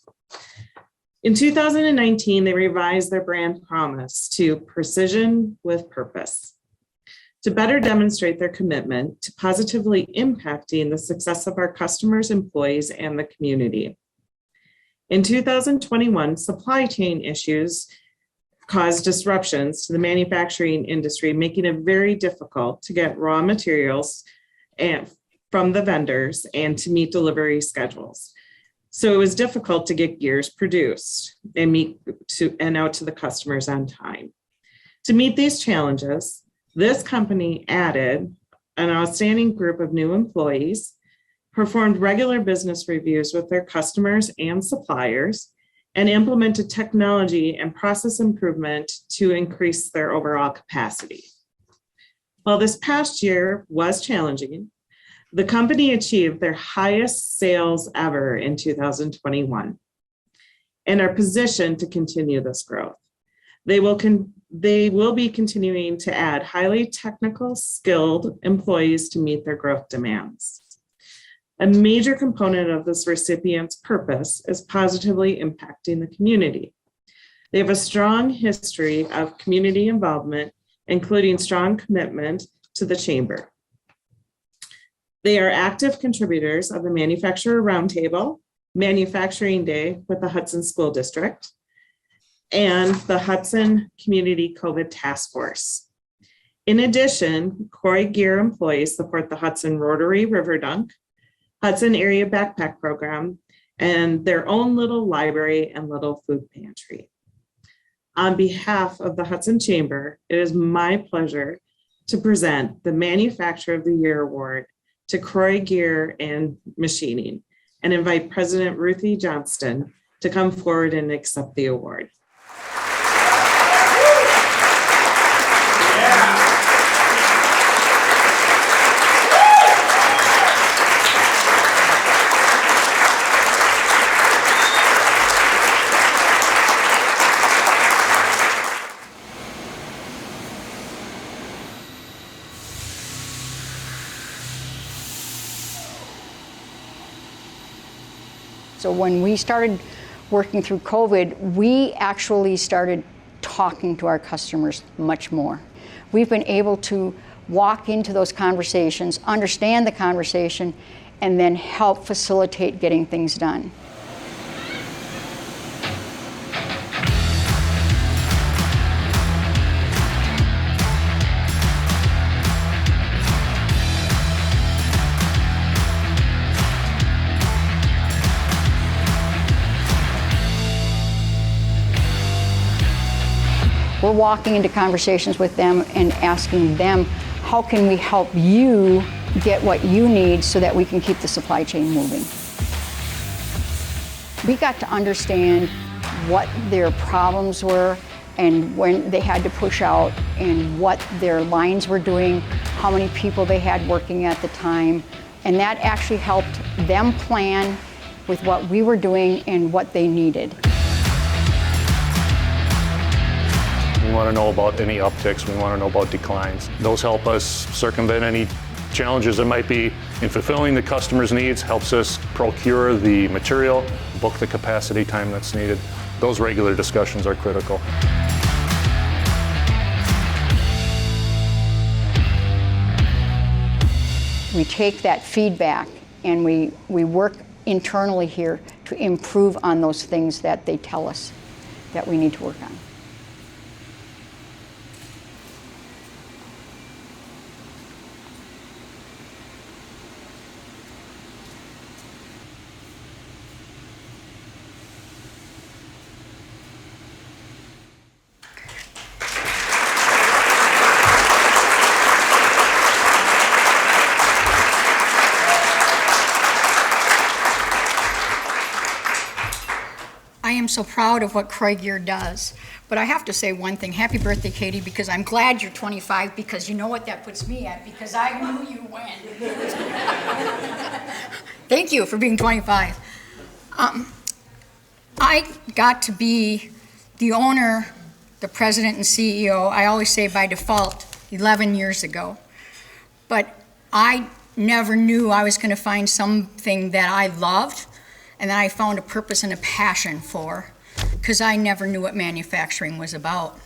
In 2019, they revised their brand promise to Precision with Purpose, to better demonstrate their commitment to positively impacting the success of our customers, employees, and the community. In 2021, supply chain issues caused disruptions to the manufacturing industry, making it very difficult to get raw materials from the vendors and to meet delivery schedules. So it was difficult to get gears produced and out to the customers on time. To meet these challenges, this company added an outstanding group of new employees, performed regular business reviews with their customers and suppliers, and implemented technology and process improvement to increase their overall capacity. While this past year was challenging, the company achieved their highest sales ever in 2021 and are positioned to continue this growth. They will be continuing to add highly technical, skilled employees to meet their growth demands. A major component of this recipient's purpose is positively impacting the community. They have a strong history of community involvement, including strong commitment to the chamber. They are active contributors of the Manufacturer Roundtable, Manufacturing Day with the Hudson School District, and the Hudson Community COVID Task Force. In addition, Croix Gear employees support the Hudson Rotary River Dunk, Hudson Area Backpack Program, and their own little library and little food pantry. On behalf of the Hudson Chamber, it is my pleasure to present the Manufacturer of the Year Award to Croix Gear and Machining and invite President Ruthie Johnston to come forward and accept the award. So when we started working through COVID, we actually started talking to our customers much more. We've been able to walk into those conversations, understand the conversation, and then help facilitate getting things done. We're walking into conversations with them and asking them, how can we help you get what you need so that we can keep the supply chain moving? We got to understand what their problems were and when they had to push out and what their lines were doing, how many people they had working at the time. And that actually helped them plan with what we were doing and what they needed. We want to know about any upticks, we want to know about declines. Those help us circumvent any challenges that might be in fulfilling the customer's needs, helps us procure the material, book the capacity time that's needed. Those regular discussions are critical. We take that feedback and we work internally here to improve on those things that they tell us that we need to work on. I am so proud of what Croix Gear does. But I have to say one thing. Happy birthday, Katie, because I'm glad you're 25, because you know what that puts me at, because I knew you when. Thank you for being 25. I got to be the owner, the president and CEO, I always say by default, 11 years ago. But I never knew I was going to find something that I loved and that I found a purpose and a passion for, because I never knew what manufacturing was about.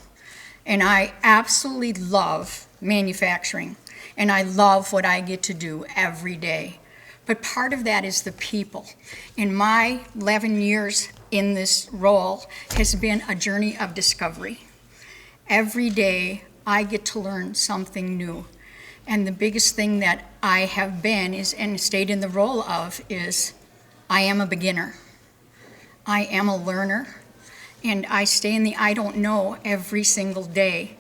And I absolutely love manufacturing, and I love what I get to do every day. But part of that is the people. In my 11 years in this role has been a journey of discovery. Every day I get to learn something new. And the biggest thing that I have been is, and stayed in the role of, is I am a beginner. I am a learner. And I stay in the I don't know every single day.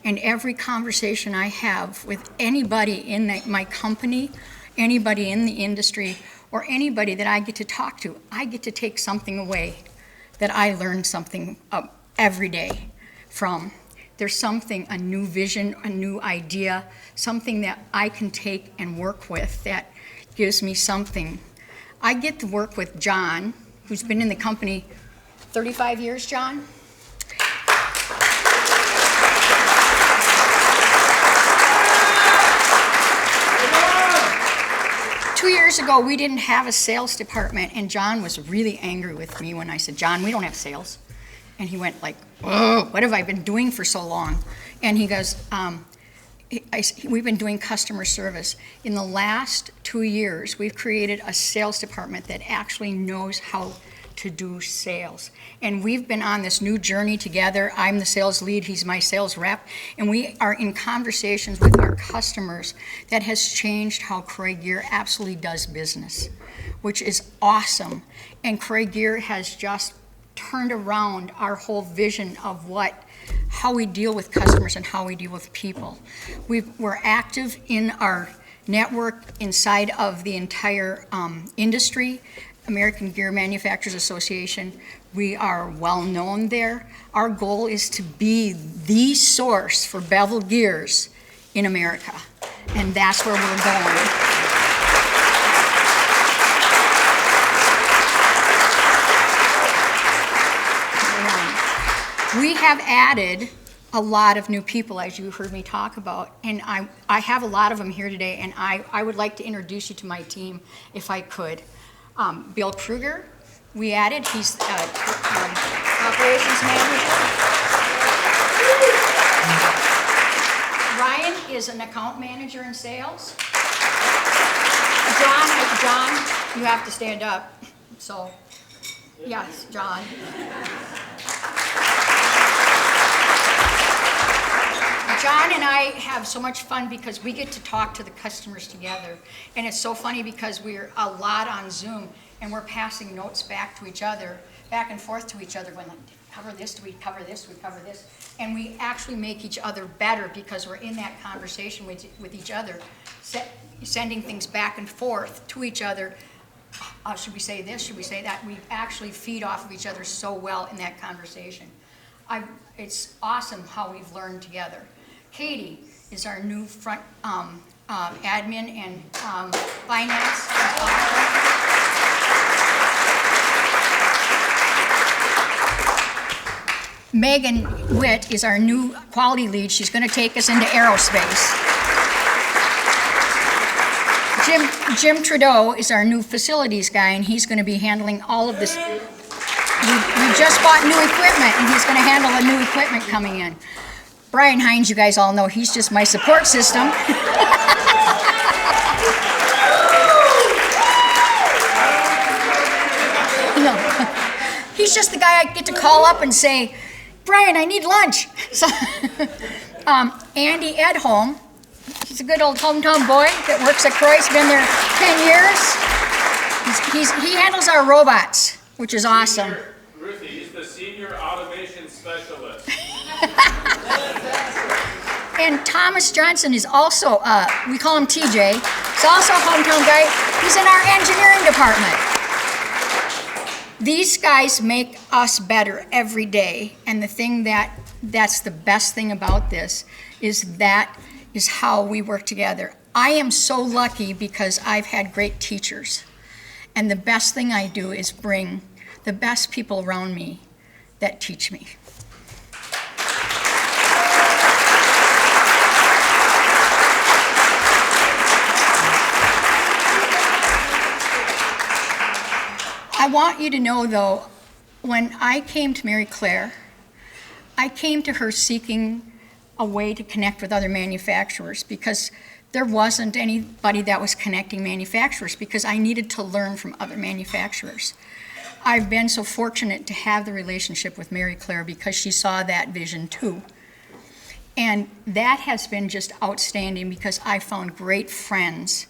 And every conversation I have with anybody in my company, anybody in the industry, or anybody that I get to talk to, I get to take something away that I learn something every day from. There's something, a new vision, a new idea, something that I can take and work with that gives me something. I get to work with John, who's been in the company 35 years, John? Two years ago, we didn't have a sales department, and John was really angry with me when I said, John, we don't have sales. And he went like, oh, what have I been doing for so long? And he goes, we've been doing customer service. In the last 2 years, we've created a sales department that actually knows how to do sales. And we've been on this new journey together. I'm the sales lead, he's my sales rep, and we are in conversations with our customers that has changed how Croix Gear absolutely does business, which is awesome. And Croix Gear has just turned around our whole vision of how we deal with customers and how we deal with people. We're active in our network inside of the entire industry, American Gear Manufacturers Association. We are well known there. Our goal is to be the source for bevel gears in America, and that's where we're going. We have added a lot of new people, as you heard me talk about, and I have a lot of them here today, and I would like to introduce you to my team if I could. Bill Kruger, we added, he's operations manager. Ryan is an account manager in sales. John, you have to stand up. So, yes, John. John and I have so much fun because we get to talk to the customers together. And it's so funny because we're a lot on Zoom and we're passing notes back to each other, back and forth to each other. When like, cover this, do we cover this, we cover this. And we actually make each other better because we're in that conversation with each other, sending things back and forth to each other. Should we say this, should we say that? We actually feed off of each other so well in that conversation. It's awesome how we've learned together. Katie is our new front admin and finance. Megan Witt is our new quality lead. She's going to take us into aerospace. Jim Trudeau is our new facilities guy, and he's going to be handling all of this. We just bought new equipment, and he's going to handle the new equipment coming in. Brian Hines, you guys all know, he's just my support system. He's just the guy I get to call up and say, Brian, I need lunch. So, Andy Edholm, he's a good old hometown boy that works at Croix, been there 10 years. He handles our robots, which is awesome. Ruthie, he's the senior automation specialist. And Thomas Johnson is also, we call him TJ, he's also a hometown guy. He's in our engineering department. These guys make us better every day, and the thing that's the best thing about this is that is how we work together. I am so lucky because I've had great teachers, and the best thing I do is bring the best people around me that teach me. I want you to know, though, when I came to Mary Claire, I came to her seeking a way to connect with other manufacturers because there wasn't anybody that was connecting manufacturers because I needed to learn from other manufacturers. I've been so fortunate to have the relationship with Mary Claire because she saw that vision too. And that has been just outstanding because I found great friends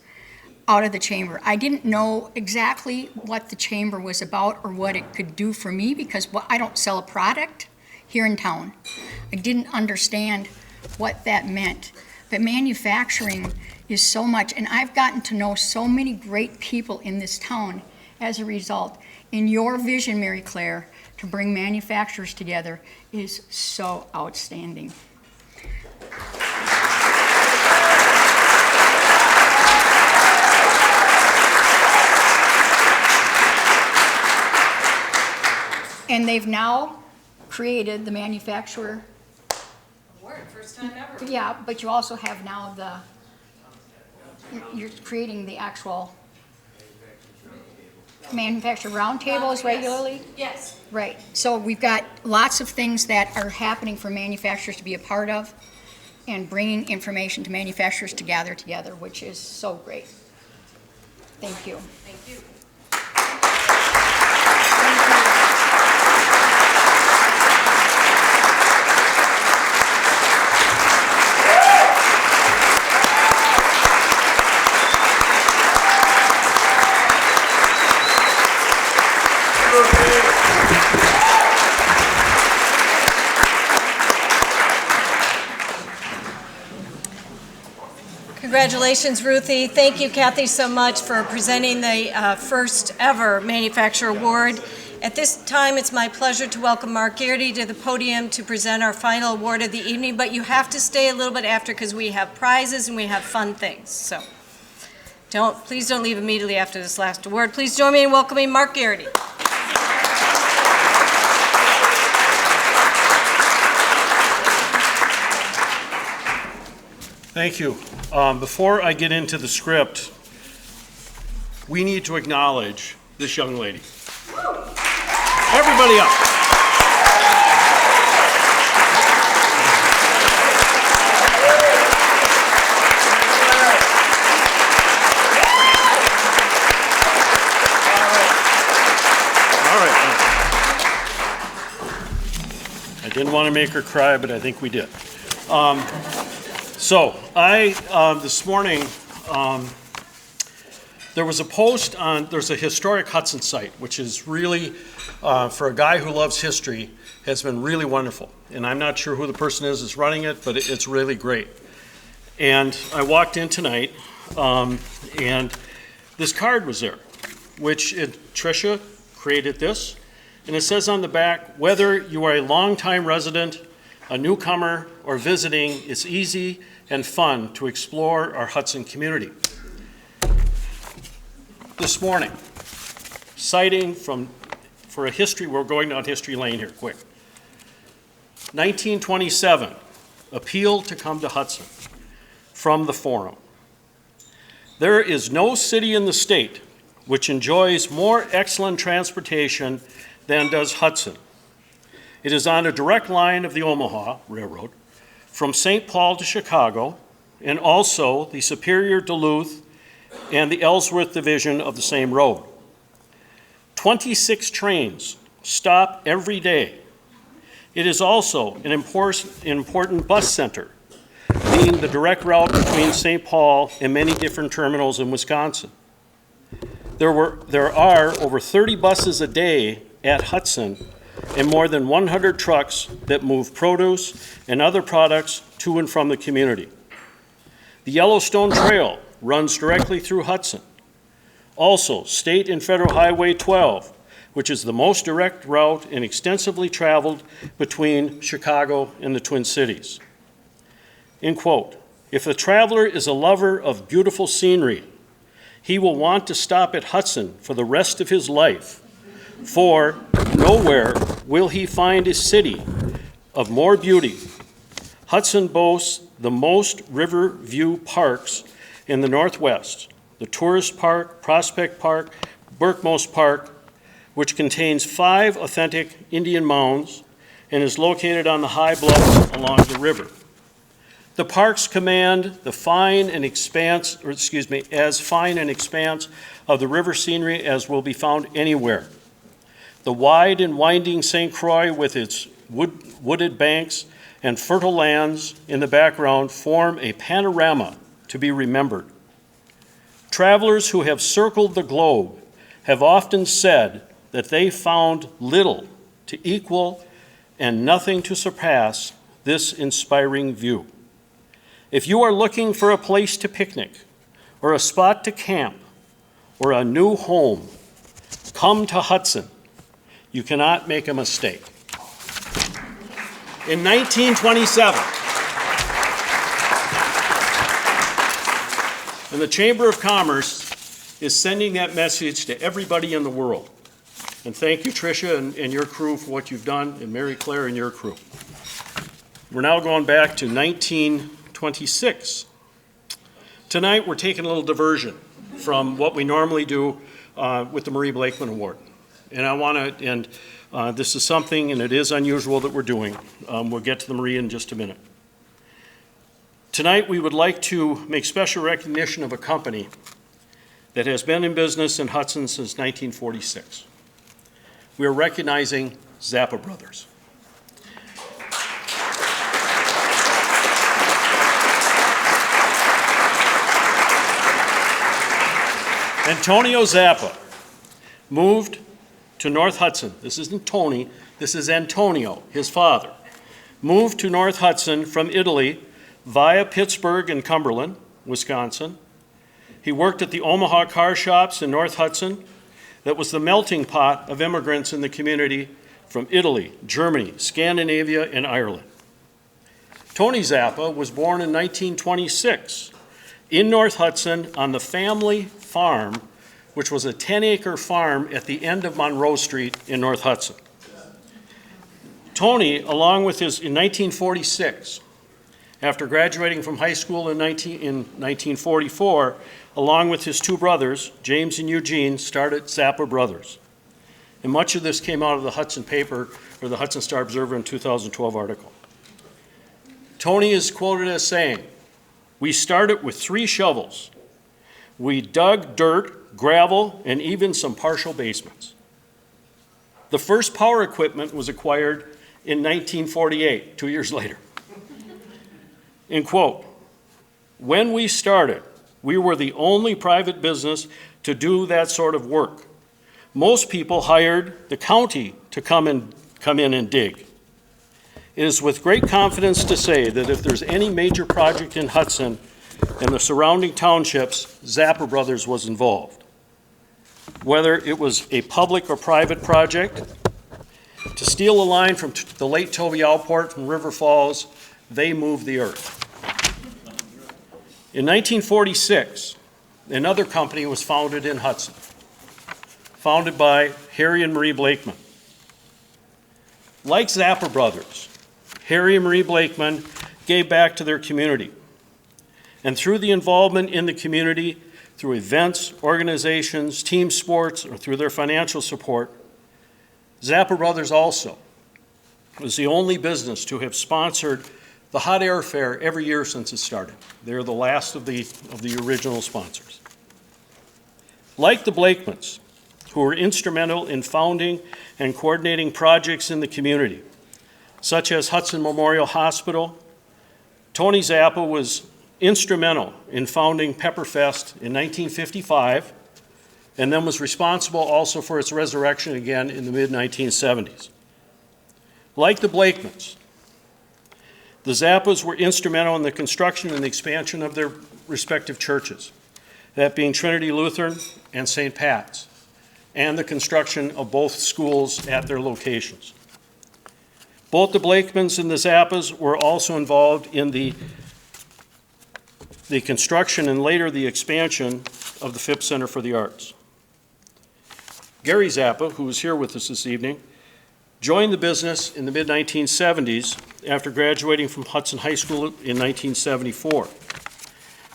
out of the chamber. I didn't know exactly what the chamber was about or what it could do for me because I don't sell a product here in town. I didn't understand what that meant. But manufacturing is so much, and I've gotten to know so many great people in this town as a result. And your vision, Mary Claire, to bring manufacturers together is so outstanding. And they've now created the manufacturer. Award, first time ever. Yeah, but you also have now you're creating the actual manufacturer roundtables regularly? Yes. Right. So we've got lots of things that are happening for manufacturers to be a part of and bringing information to manufacturers to gather together, which is so great. Thank you. Thank you. Congratulations, Ruthie. Thank you, Kathy, so much for presenting the first ever Manufacturer Award. At this time, it's my pleasure to welcome Mark Garrity to the podium to present our final award of the evening, but you have to stay a little bit after because we have prizes and we have fun things. So please don't leave immediately after this last award. Please join me in welcoming Mark Garrity. Thank you. Before I get into the script, we need to acknowledge this young lady. Everybody up. All right. I didn't want to make her cry, but I think we did. So this morning, there was a post there's a historic Hudson site, which is really, for a guy who loves history, has been really wonderful. And I'm not sure who the person is that's running it, but it's really great. And I walked in tonight, and this card was there, which Tricia created this. And it says on the back, whether you are a longtime resident, a newcomer, or visiting, it's easy and fun to explore our Hudson community. This morning, citing for a history, we're going down history lane here, quick. 1927, appeal to come to Hudson from the Forum. There is no city in the state which enjoys more excellent transportation than does Hudson. It is on a direct line of the Omaha Railroad from St. Paul to Chicago, and also the Superior Duluth and the Ellsworth division of the same road. 26 trains stop every day. It is also an important bus center, being the direct route between St. Paul and many different terminals in Wisconsin. There are over 30 buses a day at Hudson and more than 100 trucks that move produce and other products to and from the community. The Yellowstone Trail runs directly through Hudson. Also, State and Federal Highway 12, which is the most direct route and extensively traveled between Chicago and the Twin Cities. End quote. If the traveler is a lover of beautiful scenery, he will want to stop at Hudson for the rest of his life, for nowhere will he find a city of more beauty. Hudson boasts the most river view parks in the Northwest, the Tourist Park, Prospect Park, Burkmost Park, which contains 5 authentic Indian mounds and is located on the high bluffs along the river. The parks command as fine an expanse of the river scenery as will be found anywhere. The wide and winding St. Croix with its wooded banks and fertile lands in the background form a panorama to be remembered. Travelers who have circled the globe have often said that they found little to equal and nothing to surpass this inspiring view. If you are looking for a place to picnic, or a spot to camp, or a new home, come to Hudson. You cannot make a mistake. In 1927, and the Chamber of Commerce is sending that message to everybody in the world. And thank you, Tricia, and your crew for what you've done, and Mary Claire and your crew. We're now going back to 1926. Tonight, we're taking a little diversion from what we normally do with the Marie Blakeman Award. And this is something, and it is unusual that we're doing. We'll get to the Marie in just a minute. Tonight, we would like to make special recognition of a company that has been in business in Hudson since 1946. We are recognizing Zappa Brothers. Antonio Zappa moved to North Hudson. This isn't Tony, this is Antonio, his father. Moved to North Hudson from Italy via Pittsburgh and Cumberland, Wisconsin. He worked at the Omaha car shops in North Hudson that was the melting pot of immigrants in the community from Italy, Germany, Scandinavia, and Ireland. Tony Zappa was born in 1926 in North Hudson on the family farm, which was a 10-acre farm at the end of Monroe Street in North Hudson. Tony, along with his, in 1946, after graduating from high school in 1944, along with his two brothers, James and Eugene, started Zappa Brothers. And much of this came out of the Hudson paper, or the Hudson Star Observer in 2012 article. Tony is quoted as saying, "We started with 3 shovels. We dug dirt, gravel, and even some partial basements. The first power equipment was acquired in 1948, 2 years later." End quote. "When we started, we were the only private business to do that sort of work. Most people hired the county to come in and dig. It is with great confidence to say that if there's any major project in Hudson and the surrounding townships, Zappa Brothers was involved. Whether it was a public or private project, to steal a line from the late Toby Alport from River Falls, they moved the earth." In 1946, another company was founded in Hudson, founded by Harry and Marie Blakeman. Like Zappa Brothers, Harry and Marie Blakeman gave back to their community. And through the involvement in the community, through events, organizations, team sports, or through their financial support, Zappa Brothers also was the only business to have sponsored the Hot Air Fair every year since it started. They're the last of the original sponsors. Like the Blakemans, who were instrumental in founding and coordinating projects in the community, such as Hudson Memorial Hospital, Tony Zappa was instrumental in founding Pepperfest in 1955, and then was responsible also for its resurrection again in the mid-1970s. Like the Blakemans, the Zappas were instrumental in the construction and the expansion of their respective churches, that being Trinity Lutheran and St. Pat's, and the construction of both schools at their locations. Both the Blakemans and the Zappas were also involved in the construction and later the expansion of the Phipps Center for the Arts. Gary Zappa, who is here with us this evening, joined the business in the mid-1970s after graduating from Hudson High School in 1974.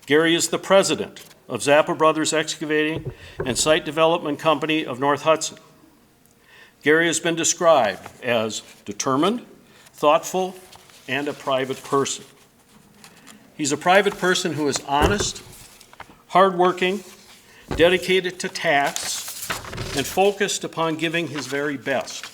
Gary is the president of Zappa Brothers Excavating and Site Development Company of North Hudson. Gary has been described as determined, thoughtful, and a private person. He's a private person who is honest, hardworking, dedicated to tasks, and focused upon giving his very best.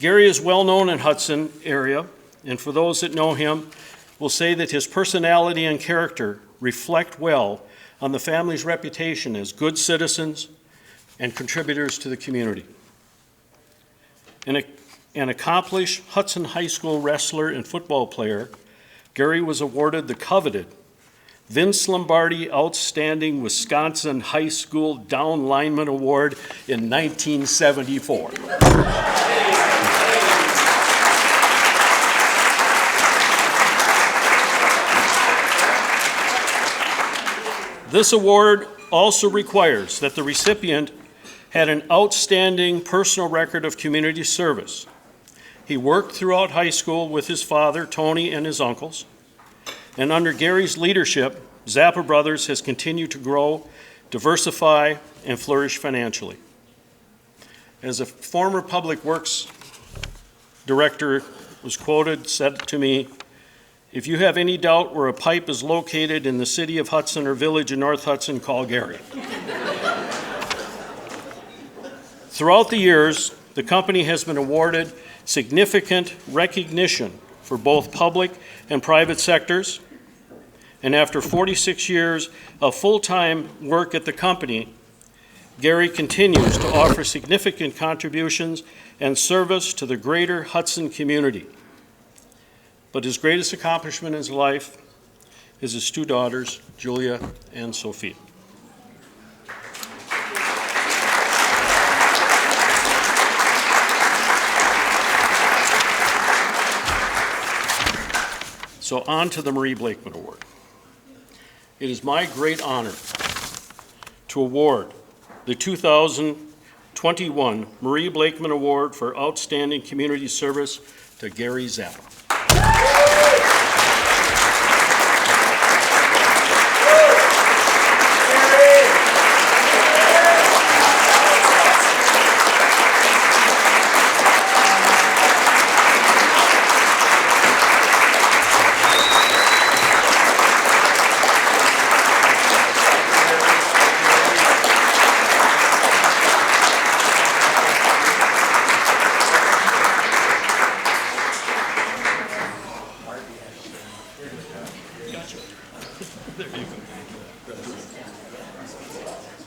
Gary is well known in Hudson area, and for those that know him, will say that his personality and character reflect well on the family's reputation as good citizens and contributors to the community. An accomplished Hudson High School wrestler and football player, Gary was awarded the coveted Vince Lombardi Outstanding Wisconsin High School Down Lineman Award in 1974. This award also requires that the recipient had an outstanding personal record of community service. He worked throughout high school with his father, Tony, and his uncles. And under Gary's leadership, Zappa Brothers has continued to grow, diversify, and flourish financially. As a former public works director was quoted, said to me, "If you have any doubt where a pipe is located in the city of Hudson or village in North Hudson, call Gary." Throughout the years, the company has been awarded significant recognition for both public and private sectors. And after 46 years of full-time work at the company, Gary continues to offer significant contributions and service to the greater Hudson community. But his greatest accomplishment in his life his two daughters, Julia and Sophie. So on to the Marie Blakeman Award. It is my great honor to award the 2021 Marie Blakeman Award for Outstanding Community Service to Gary Zappa.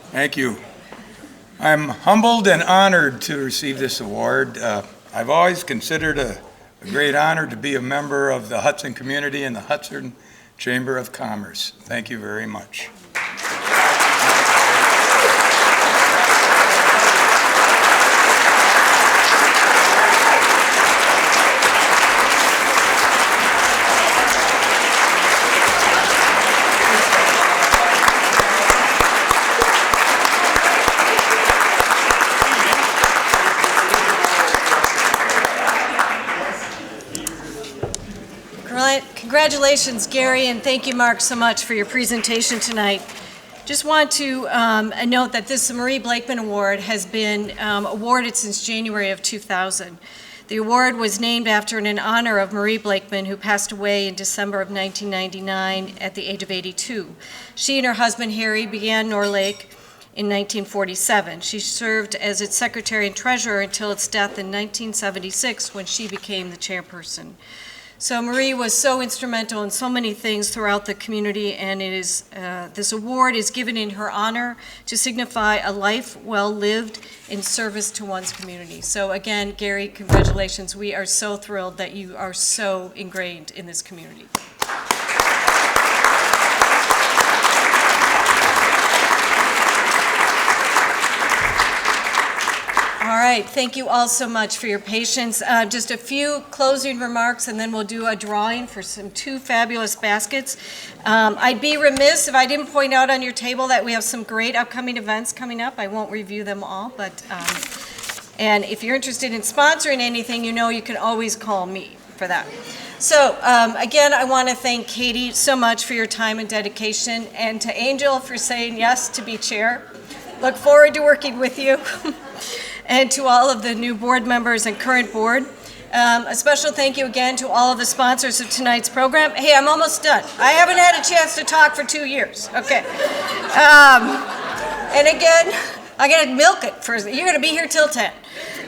Thank you. I'm humbled and honored to receive this award. I've always considered a great honor to be a member of the Hudson community and the Hudson Chamber of Commerce. Thank you very much. Congratulations, Gary, and thank you, Mark, so much for your presentation tonight. Just want to note that this Marie Blakeman Award has been awarded since January of 2000. The award was named after and in honor of Marie Blakeman, who passed away in December of 1999 at the age of 82. She and her husband, Harry, began Norlake in 1947. She served as its secretary and treasurer until its death in 1976, when she became the chairperson. So Marie was so instrumental in so many things throughout the community, and it is this award is given in her honor to signify a life well lived in service to one's community. So again, Gary, congratulations. We are so thrilled that you are so ingrained in this community. All right, thank you all so much for your patience. Just a few closing remarks, and then we'll do a drawing for two fabulous baskets. I'd be remiss if I didn't point out on your table that we have some great upcoming events coming up. I won't review them all, but and if you're interested in sponsoring anything, you know you can always call me for that. So again, I want to thank Katie so much for your time and dedication, and to Angel for saying yes to be chair. Look forward to working with you. And to all of the new board members and current board. A special thank you again to all of the sponsors of tonight's program. Hey, I'm almost done. I haven't had a chance to talk for 2 years. Okay. And again, I gotta milk it for, you're gonna be here till 10.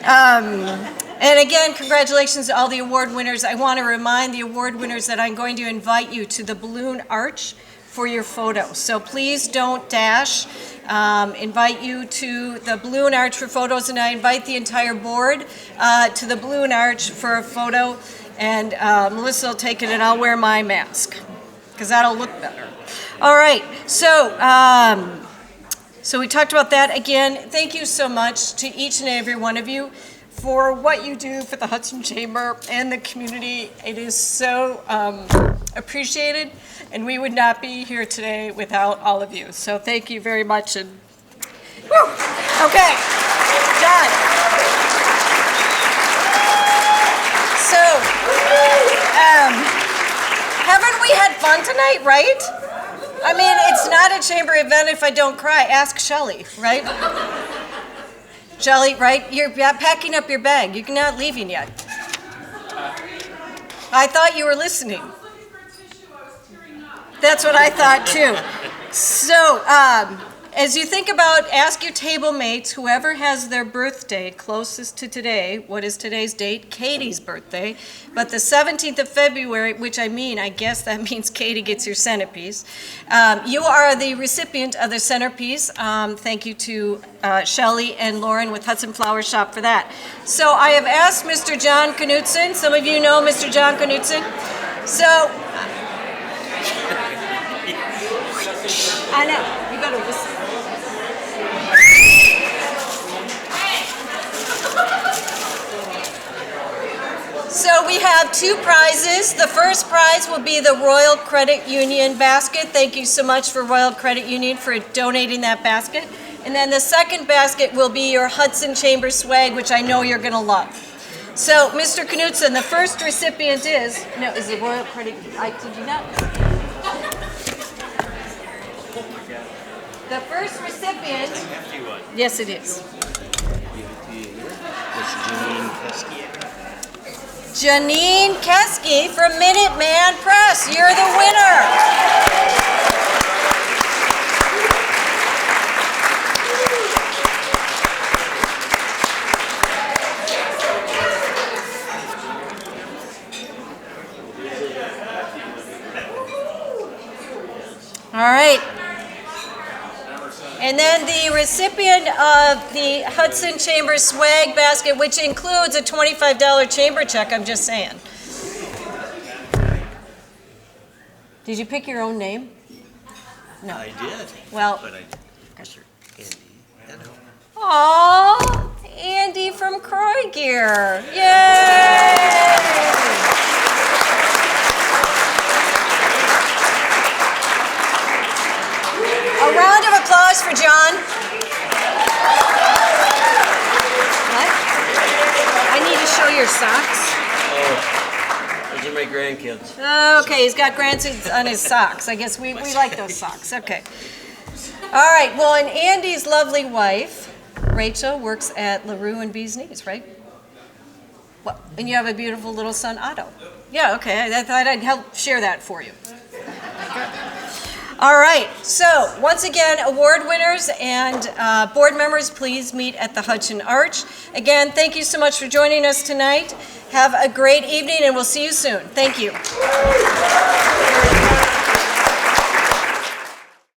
And again, congratulations to all the award winners. I want to remind the award winners that I'm going to invite you to the balloon arch for your photo. So please don't dash. Invite you to the balloon arch for photos, and I invite the entire board to the balloon arch for a photo. And Melissa will take it, and I'll wear my mask because that'll look better. All right, so we talked about that. Again, thank you so much to each and every one of you for what you do for the Hudson Chamber and the community. It is so appreciated, and we would not be here today without all of you. So thank you very much. And whew, okay, done. So, haven't we had fun tonight, right? I mean, it's not a chamber event if I don't cry. Ask Shelley, right? Shelley, right? You're packing up your bag. You're not leaving yet. I thought you were listening. That's what I thought too. So, as you think about, ask your table mates, whoever has their birthday closest to today. What is today's date? Katie's birthday. But the 17th of February, which I guess that means Katie gets your centerpiece. You are the recipient of the centerpiece. Thank you to Shelley and Lauren with Hudson Flower Shop for that. So I have asked Mr. John Knutson. Some of you know Mr. John Knutson. So I know, you better listen. So we have two prizes. The first prize will be the Royal Credit Union basket. Thank you so much for Royal Credit Union for donating that basket. And then the second basket will be your Hudson Chamber swag, which I know you're gonna love. So, Mr. Knutson, the first recipient is the Royal Credit, did you not? The first recipient, yes it is. Janine Keski from Minuteman Press, you're the winner. All right. And then the recipient of the Hudson Chamber swag basket, which includes a $25 chamber check, I'm just saying. Did you pick your own name? No. I did. Well. But Mr. Andy. Aw, Andy from Croix Gear. Yay! A round of applause for John. What? I need to show your socks. Oh, those are my grandkids. Okay, he's got grandsons on his socks. I guess we like those socks. Okay. All right, well, and Andy's lovely wife, Rachel, works at LaRue and Bee's Knees, right? What? And you have a beautiful little son, Otto. Yeah, okay, I thought I'd help share that for you. All right, so once again, award winners and board members, please meet at the Hudson Arch. Again, thank you so much for joining us tonight. Have a great evening, and we'll see you soon. Thank you.